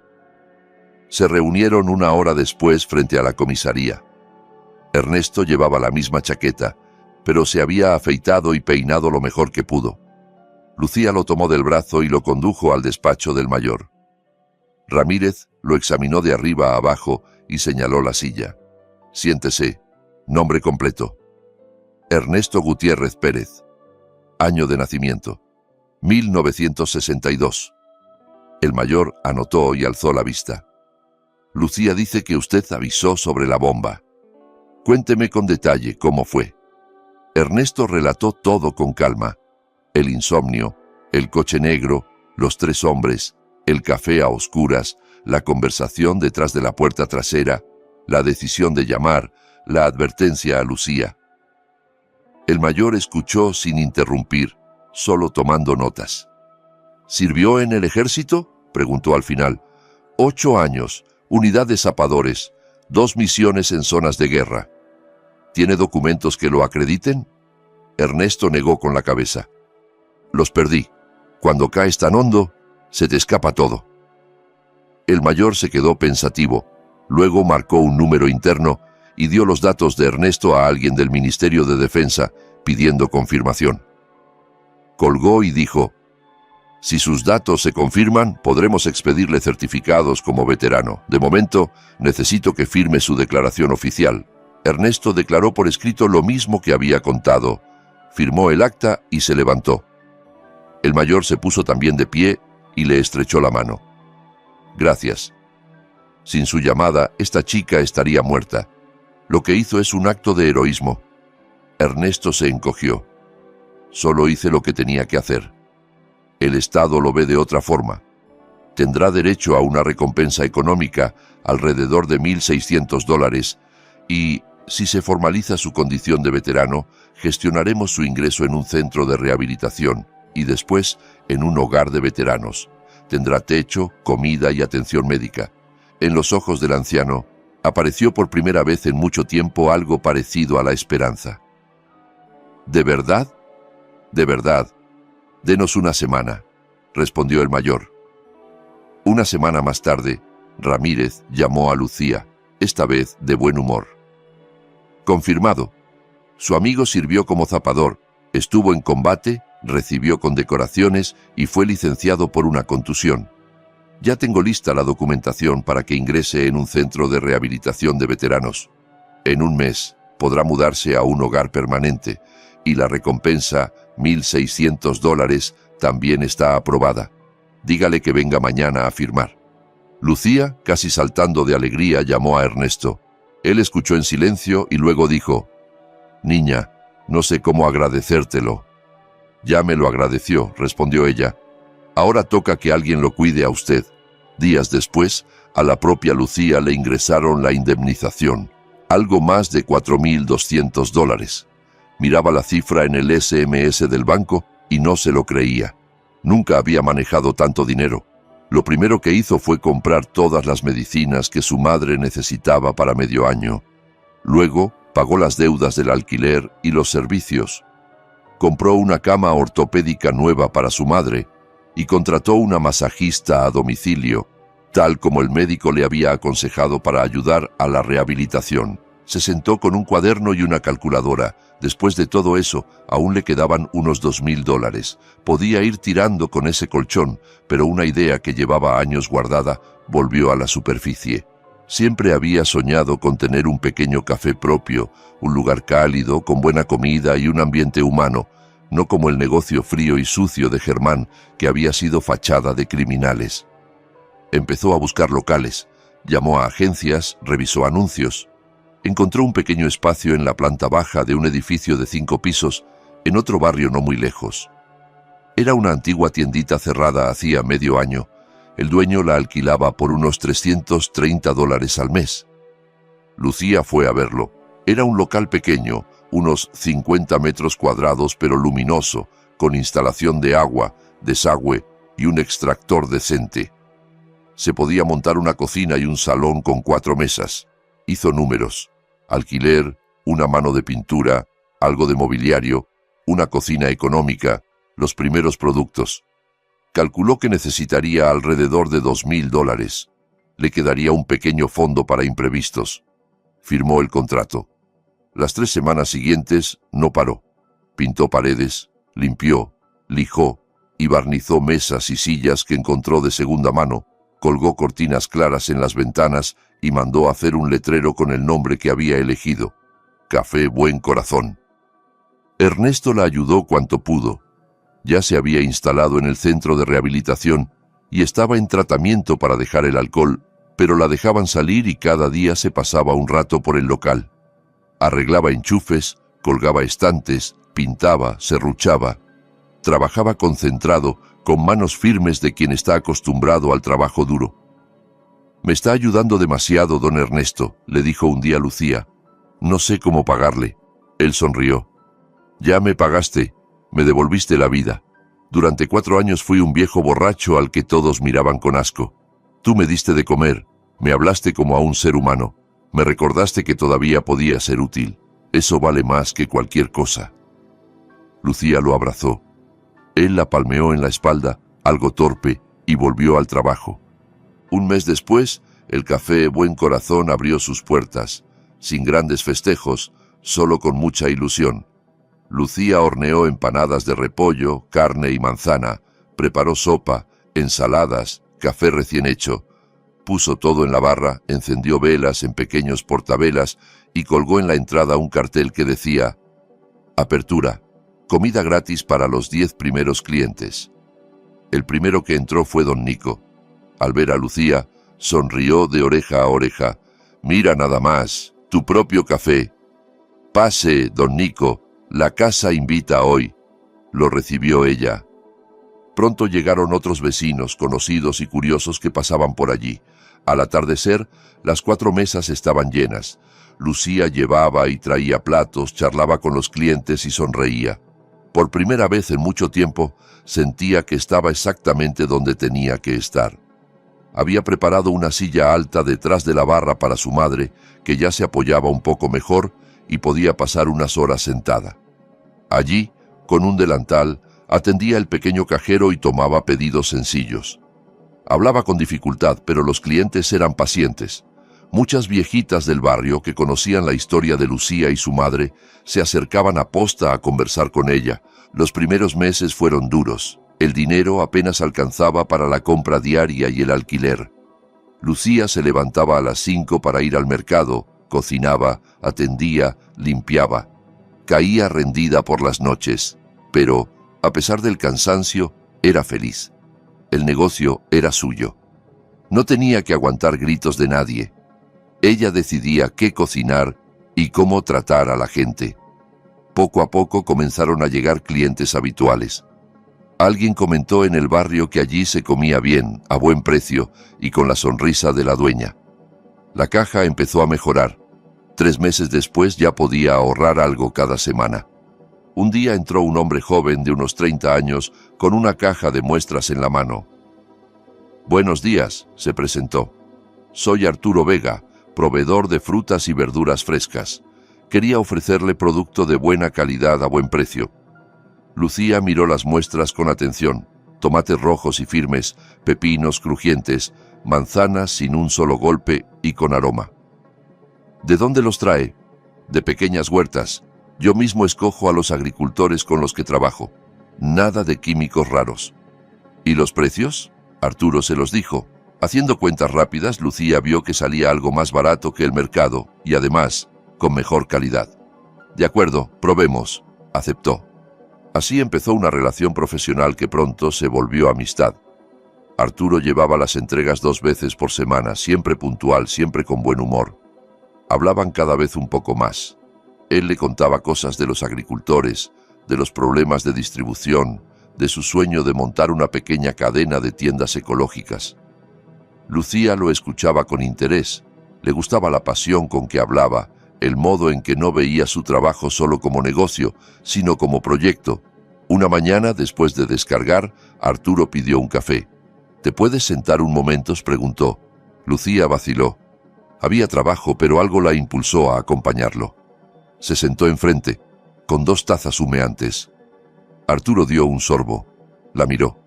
Se reunieron 1 hora después frente a la comisaría. Ernesto llevaba la misma chaqueta, pero se había afeitado y peinado lo mejor que pudo. Lucía lo tomó del brazo y lo condujo al despacho del mayor. Ramírez lo examinó de arriba a abajo y señaló la silla. «Siéntese. Nombre completo: Ernesto Gutiérrez Pérez. Año de nacimiento: 1962. El mayor anotó y alzó la vista. «Lucía dice que usted avisó sobre la bomba. Cuénteme con detalle cómo fue». Ernesto relató todo con calma. El insomnio, el coche negro, los 3 hombres, el café a oscuras, la conversación detrás de la puerta trasera, la decisión de llamar, la advertencia a Lucía. El mayor escuchó sin interrumpir, solo tomando notas. «¿Sirvió en el ejército?», preguntó al final. 8 años, unidad de zapadores, 2 misiones en zonas de guerra. ¿Tiene documentos que lo acrediten?» Ernesto negó con la cabeza. «Los perdí. Cuando caes tan hondo, se te escapa todo». El mayor se quedó pensativo, luego marcó un número interno y dio los datos de Ernesto a alguien del Ministerio de Defensa, pidiendo confirmación. Colgó y dijo: «Si sus datos se confirman, podremos expedirle certificados como veterano. De momento, necesito que firme su declaración oficial». Ernesto declaró por escrito lo mismo que había contado. Firmó el acta y se levantó. El mayor se puso también de pie y le estrechó la mano. «Gracias. Sin su llamada, esta chica estaría muerta. Lo que hizo es un acto de heroísmo». Ernesto se encogió. «Solo hice lo que tenía que hacer. El Estado lo ve de otra forma. Tendrá derecho a una recompensa económica, alrededor de $1,600, y, si se formaliza su condición de veterano, gestionaremos su ingreso en un centro de rehabilitación y después en un hogar de veteranos. Tendrá techo, comida y atención médica». En los ojos del anciano, Apareció por primera vez en mucho tiempo algo parecido a la esperanza. ¿De verdad? De verdad. Denos una semana, respondió el mayor. Una semana más tarde, Ramírez llamó a Lucía, esta vez de buen humor. Confirmado. Su amigo sirvió como zapador, estuvo en combate, recibió condecoraciones y fue licenciado por una contusión. Ya tengo lista la documentación para que ingrese en un centro de rehabilitación de veteranos. En un mes podrá mudarse a un hogar permanente y la recompensa, $1,600, también está aprobada. Dígale que venga mañana a firmar. Lucía, casi saltando de alegría, llamó a Ernesto. Él escuchó en silencio y luego dijo: «Niña, no sé cómo agradecértelo». «Ya me lo agradeció», respondió ella. «Ahora toca que alguien lo cuide a usted». Días después, a la propia Lucía le ingresaron la indemnización, algo más de $4,200. Miraba la cifra en el SMS del banco y no se lo creía. Nunca había manejado tanto dinero. Lo primero que hizo fue comprar todas las medicinas que su madre necesitaba para medio año. Luego, pagó las deudas del alquiler y los servicios. Compró una cama ortopédica nueva para su madre y contrató una masajista a domicilio, tal como el médico le había aconsejado para ayudar a la rehabilitación. Se sentó con un cuaderno y una calculadora. Después de todo eso, aún le quedaban unos $2,000. Podía ir tirando con ese colchón, pero una idea que llevaba años guardada volvió a la superficie. Siempre había soñado con tener un pequeño café propio, un lugar cálido, con buena comida y un ambiente humano, no como el negocio frío y sucio de Germán, que había sido fachada de criminales. Empezó a buscar locales, llamó a agencias, revisó anuncios. Encontró un pequeño espacio en la planta baja de un edificio de 5 pisos, en otro barrio no muy lejos. Era una antigua tiendita cerrada hacía medio año. El dueño la alquilaba por unos $330 al mes. Lucía fue a verlo. Era un local pequeño, unos 50 metros cuadrados, pero luminoso, con instalación de agua, desagüe y un extractor decente. Se podía montar una cocina y un salón con 4 mesas. Hizo números. Alquiler, una mano de pintura, algo de mobiliario, una cocina económica, los primeros productos. Calculó que necesitaría alrededor de $2,000. Le quedaría un pequeño fondo para imprevistos. Firmó el contrato. Las 3 semanas siguientes no paró. Pintó paredes, limpió, lijó y barnizó mesas y sillas que encontró de segunda mano, colgó cortinas claras en las ventanas y mandó hacer un letrero con el nombre que había elegido: Café Buen Corazón. Ernesto la ayudó cuanto pudo. Ya se había instalado en el centro de rehabilitación y estaba en tratamiento para dejar el alcohol, pero la dejaban salir y cada día se pasaba un rato por el local. Arreglaba enchufes, colgaba estantes, pintaba, serruchaba. Trabajaba concentrado, con manos firmes de quien está acostumbrado al trabajo duro. «Me está ayudando demasiado, don Ernesto», le dijo un día Lucía. «No sé cómo pagarle». Él sonrió. «Ya me pagaste, me devolviste la vida. Durante 4 años fui un viejo borracho al que todos miraban con asco. Tú me diste de comer, me hablaste como a un ser humano, me recordaste que todavía podía ser útil. Eso vale más que cualquier cosa». Lucía lo abrazó. Él la palmeó en la espalda, algo torpe, y volvió al trabajo. Un mes después, el Café Buen Corazón abrió sus puertas, sin grandes festejos, solo con mucha ilusión. Lucía horneó empanadas de repollo, carne y manzana, preparó sopa, ensaladas, café recién hecho. Puso todo en la barra, encendió velas en pequeños portavelas y colgó en la entrada un cartel que decía: «Apertura, comida gratis para los 10 primeros clientes». El primero que entró fue don Nico. Al ver a Lucía, sonrió de oreja a oreja. «Mira nada más, tu propio café». «Pase, don Nico, la casa invita hoy». Lo recibió ella. Pronto llegaron otros vecinos, conocidos y curiosos que pasaban por allí. Al atardecer, las 4 mesas estaban llenas. Lucía llevaba y traía platos, charlaba con los clientes y sonreía. Por primera vez en mucho tiempo, sentía que estaba exactamente donde tenía que estar. Había preparado una silla alta detrás de la barra para su madre, que ya se apoyaba un poco mejor y podía pasar unas horas sentada. Allí, con un delantal, atendía el pequeño cajero y tomaba pedidos sencillos. Hablaba con dificultad, pero los clientes eran pacientes. Muchas viejitas del barrio que conocían la historia de Lucía y su madre se acercaban aposta a conversar con ella. Los primeros meses fueron duros. El dinero apenas alcanzaba para la compra diaria y el alquiler. Lucía se levantaba a las 5 para ir al mercado, cocinaba, atendía, limpiaba. Caía rendida por las noches, pero, a pesar del cansancio, era feliz. El negocio era suyo. No tenía que aguantar gritos de nadie. Ella decidía qué cocinar y cómo tratar a la gente. Poco a poco comenzaron a llegar clientes habituales. Alguien comentó en el barrio que allí se comía bien, a buen precio y con la sonrisa de la dueña. La caja empezó a mejorar. 3 meses después ya podía ahorrar algo cada semana. Un día entró un hombre joven de unos 30 años con una caja de muestras en la mano. «Buenos días», se presentó. «Soy Arturo Vega, proveedor de frutas y verduras frescas. Quería ofrecerle producto de buena calidad a buen precio». Lucía miró las muestras con atención. Tomates rojos y firmes, pepinos crujientes, manzanas sin un solo golpe y con aroma. «¿De dónde los trae?» «De pequeñas huertas. Yo mismo escojo a los agricultores con los que trabajo. Nada de químicos raros». «¿Y los precios?» Arturo se los dijo. Haciendo cuentas rápidas, Lucía vio que salía algo más barato que el mercado y además, con mejor calidad. «De acuerdo, probemos», aceptó. Así empezó una relación profesional que pronto se volvió amistad. Arturo llevaba las entregas 2 veces por semana, siempre puntual, siempre con buen humor. Hablaban cada vez un poco más. Él le contaba cosas de los agricultores, de los problemas de distribución, de su sueño de montar una pequeña cadena de tiendas ecológicas. Lucía lo escuchaba con interés. Le gustaba la pasión con que hablaba, el modo en que no veía su trabajo solo como negocio, sino como proyecto. Una mañana, después de descargar, Arturo pidió un café. «¿Te puedes sentar un momento?», preguntó. Lucía vaciló. Había trabajo, pero algo la impulsó a acompañarlo. Se sentó enfrente, con 2 tazas humeantes. Arturo dio un sorbo. La miró.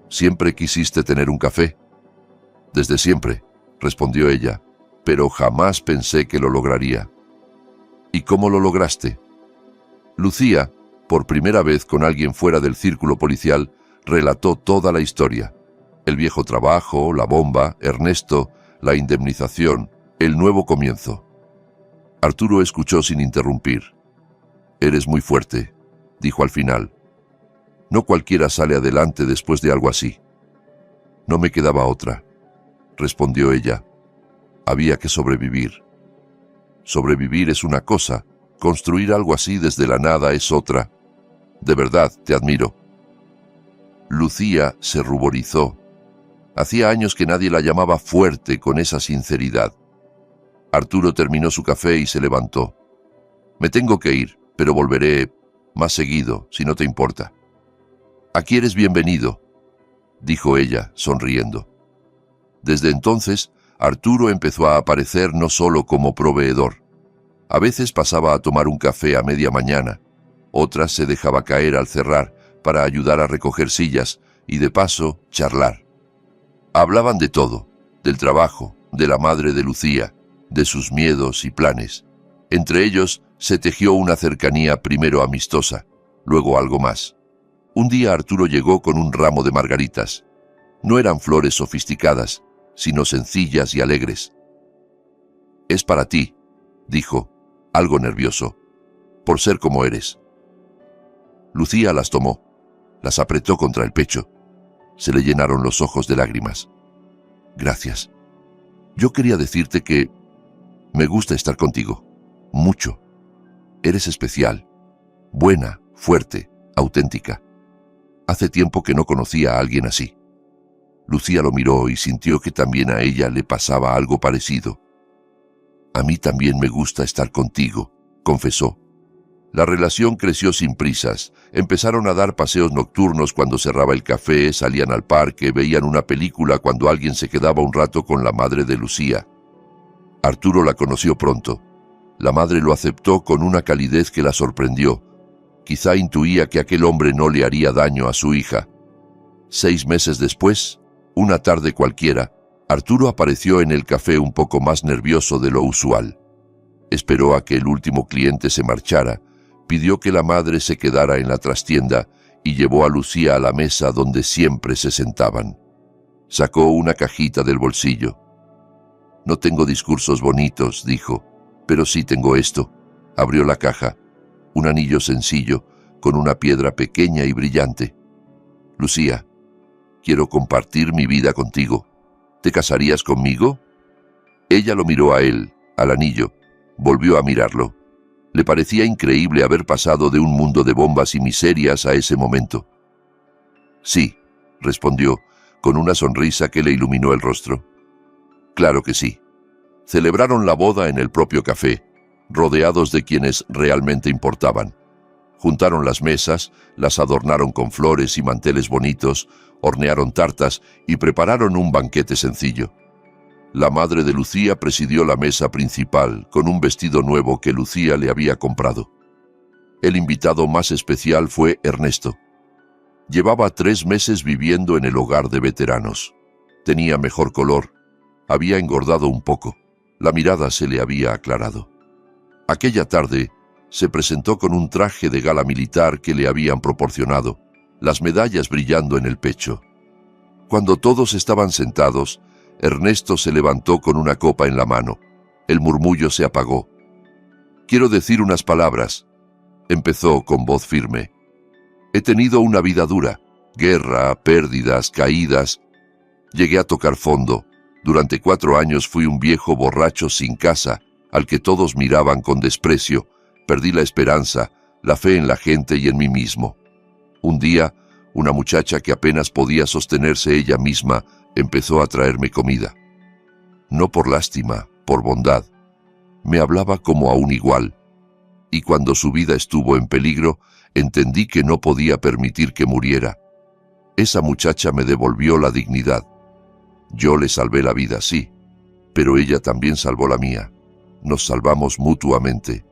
«¿Siempre quisiste tener un café?» «Desde siempre», respondió ella, «pero jamás pensé que lo lograría». «¿Y cómo lo lograste?» Lucía, por primera vez con alguien fuera del círculo policial, relató toda la historia. El viejo trabajo, la bomba, Ernesto, la indemnización, el nuevo comienzo. Arturo escuchó sin interrumpir. «Eres muy fuerte», dijo al final. «No cualquiera sale adelante después de algo así». «No me quedaba otra», respondió ella. «Había que sobrevivir». «Sobrevivir es una cosa, construir algo así desde la nada es otra. De verdad, te admiro». Lucía se ruborizó. Hacía años que nadie la llamaba fuerte con esa sinceridad. Arturo terminó su café y se levantó. «Me tengo que ir, pero volveré más seguido, si no te importa». «Aquí eres bienvenido», dijo ella, sonriendo. Desde entonces, Arturo empezó a aparecer no solo como proveedor. A veces pasaba a tomar un café a media mañana, otras se dejaba caer al cerrar para ayudar a recoger sillas y de paso charlar. Hablaban de todo, del trabajo, de la madre de Lucía, de sus miedos y planes. Entre ellos se tejió una cercanía primero amistosa, luego algo más. Un día Arturo llegó con un ramo de margaritas. No eran flores sofisticadas, sino sencillas y alegres. «Es para ti», dijo, algo nervioso, «por ser como eres». Lucía las tomó, las apretó contra el pecho. Se le llenaron los ojos de lágrimas. «Gracias. Yo quería decirte que me gusta estar contigo, mucho. Eres especial, buena, fuerte, auténtica. Hace tiempo que no conocía a alguien así». Lucía lo miró y sintió que también a ella le pasaba algo parecido. «A mí también me gusta estar contigo», confesó. La relación creció sin prisas. Empezaron a dar paseos nocturnos cuando cerraba el café, salían al parque, veían una película cuando alguien se quedaba un rato con la madre de Lucía. Arturo la conoció pronto. La madre lo aceptó con una calidez que la sorprendió. Quizá intuía que aquel hombre no le haría daño a su hija. 6 meses después, una tarde cualquiera, Arturo apareció en el café un poco más nervioso de lo usual. Esperó a que el último cliente se marchara, pidió que la madre se quedara en la trastienda y llevó a Lucía a la mesa donde siempre se sentaban. Sacó una cajita del bolsillo. «No tengo discursos bonitos», dijo, «pero sí tengo esto». Abrió la caja, un anillo sencillo con una piedra pequeña y brillante. «Lucía, quiero compartir mi vida contigo. ¿Te casarías conmigo?» Ella lo miró a él, al anillo, volvió a mirarlo. Le parecía increíble haber pasado de un mundo de bombas y miserias a ese momento. «Sí», respondió, con una sonrisa que le iluminó el rostro. «Claro que sí». Celebraron la boda en el propio café, rodeados de quienes realmente importaban. Juntaron las mesas, las adornaron con flores y manteles bonitos, hornearon tartas y prepararon un banquete sencillo. La madre de Lucía presidió la mesa principal con un vestido nuevo que Lucía le había comprado. El invitado más especial fue Ernesto. Llevaba 3 meses viviendo en el hogar de veteranos. Tenía mejor color, había engordado un poco, la mirada se le había aclarado. Aquella tarde se presentó con un traje de gala militar que le habían proporcionado, las medallas brillando en el pecho. Cuando todos estaban sentados, Ernesto se levantó con una copa en la mano. El murmullo se apagó. «Quiero decir unas palabras», empezó con voz firme. «He tenido una vida dura, guerra, pérdidas, caídas. Llegué a tocar fondo. Durante 4 años fui un viejo borracho sin casa, al que todos miraban con desprecio. Perdí la esperanza, la fe en la gente y en mí mismo. Un día, una muchacha que apenas podía sostenerse ella misma empezó a traerme comida. No por lástima, por bondad. Me hablaba como a un igual. Y cuando su vida estuvo en peligro, entendí que no podía permitir que muriera. Esa muchacha me devolvió la dignidad. Yo le salvé la vida, sí, pero ella también salvó la mía. Nos salvamos mutuamente».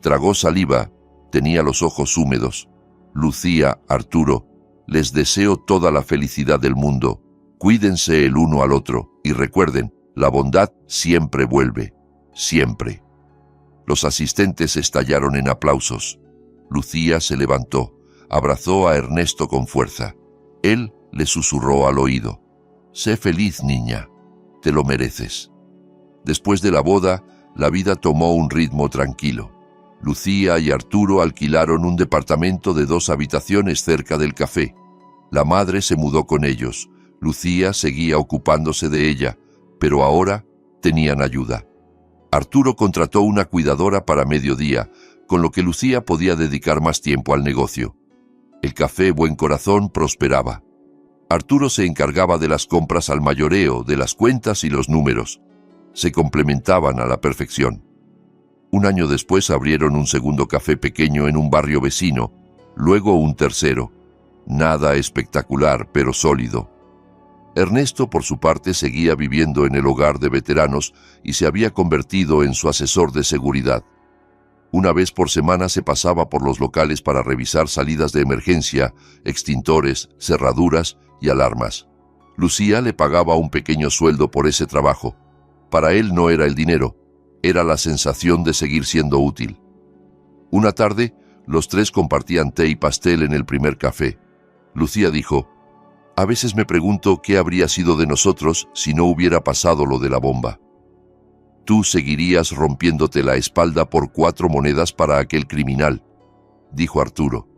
Tragó saliva, tenía los ojos húmedos. «Lucía, Arturo, les deseo toda la felicidad del mundo. Cuídense el uno al otro y recuerden, la bondad siempre vuelve, siempre». Los asistentes estallaron en aplausos. Lucía se levantó, abrazó a Ernesto con fuerza. Él le susurró al oído: «Sé feliz, niña, te lo mereces». Después de la boda, la vida tomó un ritmo tranquilo. Lucía y Arturo alquilaron un departamento de 2 habitaciones cerca del café. La madre se mudó con ellos. Lucía seguía ocupándose de ella, pero ahora tenían ayuda. Arturo contrató una cuidadora para mediodía, con lo que Lucía podía dedicar más tiempo al negocio. El café Buen Corazón prosperaba. Arturo se encargaba de las compras al mayoreo, de las cuentas y los números. Se complementaban a la perfección. Un año después abrieron un segundo café pequeño en un barrio vecino, luego un tercero. Nada espectacular, pero sólido. Ernesto, por su parte, seguía viviendo en el hogar de veteranos y se había convertido en su asesor de seguridad. Una vez por semana se pasaba por los locales para revisar salidas de emergencia, extintores, cerraduras y alarmas. Lucía le pagaba un pequeño sueldo por ese trabajo. Para él no era el dinero, era la sensación de seguir siendo útil. Una tarde, los 3 compartían té y pastel en el primer café. Lucía dijo: «A veces me pregunto qué habría sido de nosotros si no hubiera pasado lo de la bomba. Tú seguirías rompiéndote la espalda por 4 monedas para aquel criminal», dijo Arturo.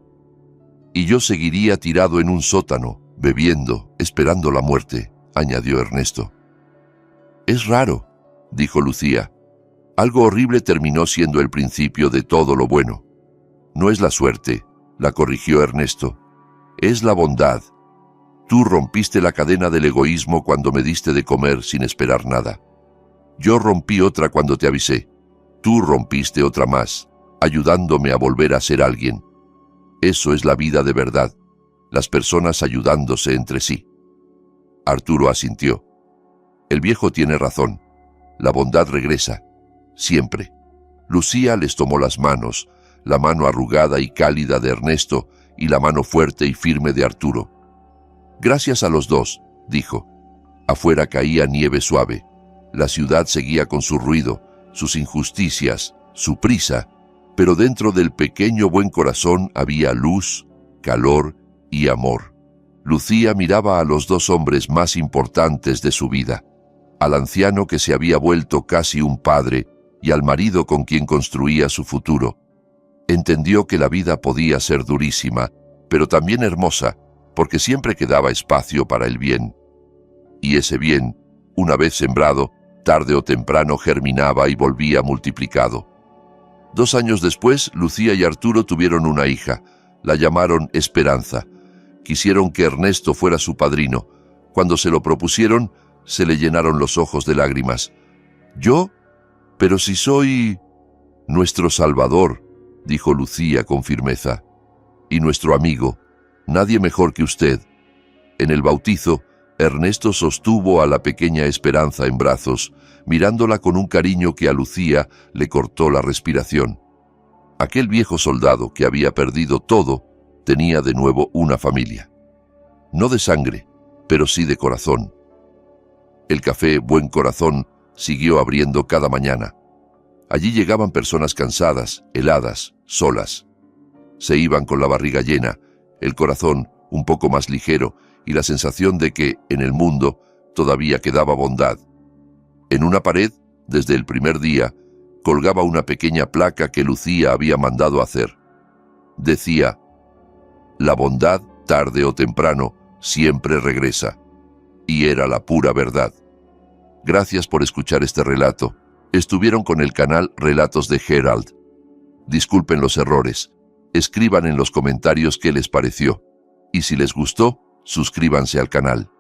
«Y yo seguiría tirado en un sótano, bebiendo, esperando la muerte», añadió Ernesto. «Es raro», dijo Lucía. «Algo horrible terminó siendo el principio de todo lo bueno». «No es la suerte», la corrigió Ernesto. «Es la bondad. Tú rompiste la cadena del egoísmo cuando me diste de comer sin esperar nada. Yo rompí otra cuando te avisé. Tú rompiste otra más. ayudándome a volver a ser alguien. Eso es la vida de verdad, las personas ayudándose entre sí. Arturo asintió. El viejo tiene razón. La bondad regresa, siempre. Lucía les tomó las manos, la mano arrugada y cálida de Ernesto y la mano fuerte y firme de Arturo. Gracias a los dos, dijo. Afuera caía nieve suave. La ciudad seguía con su ruido, sus injusticias, su prisa, pero dentro del pequeño buen corazón había luz, calor y amor. Lucía miraba a los dos hombres más importantes de su vida, al anciano que se había vuelto casi un padre y al marido con quien construía su futuro. Entendió que la vida podía ser durísima, pero también hermosa, porque siempre quedaba espacio para el bien. Y ese bien, una vez sembrado, tarde o temprano germinaba y volvía multiplicado. 2 años después, Lucía y Arturo tuvieron una hija. La llamaron Esperanza. Quisieron que Ernesto fuera su padrino. Cuando se lo propusieron, se le llenaron los ojos de lágrimas. ¿Yo? Pero si soy nuestro Salvador, dijo Lucía con firmeza. Y nuestro amigo, nadie mejor que usted. En el bautizo, Ernesto sostuvo a la pequeña Esperanza en brazos, mirándola con un cariño que a Lucía le cortó la respiración. Aquel viejo soldado que había perdido todo, tenía de nuevo una familia. No de sangre, pero sí de corazón. El café Buen Corazón siguió abriendo cada mañana. Allí llegaban personas cansadas, heladas, solas. Se iban con la barriga llena, el corazón un poco más ligero y la sensación de que, en el mundo, todavía quedaba bondad. En una pared, desde el primer día, colgaba una pequeña placa que Lucía había mandado hacer. Decía: «La bondad, tarde o temprano, siempre regresa». Y era la pura verdad. Gracias por escuchar este relato. Estuvieron con el canal Relatos de Herald. Disculpen los errores. Escriban en los comentarios qué les pareció. Y si les gustó, suscríbanse al canal.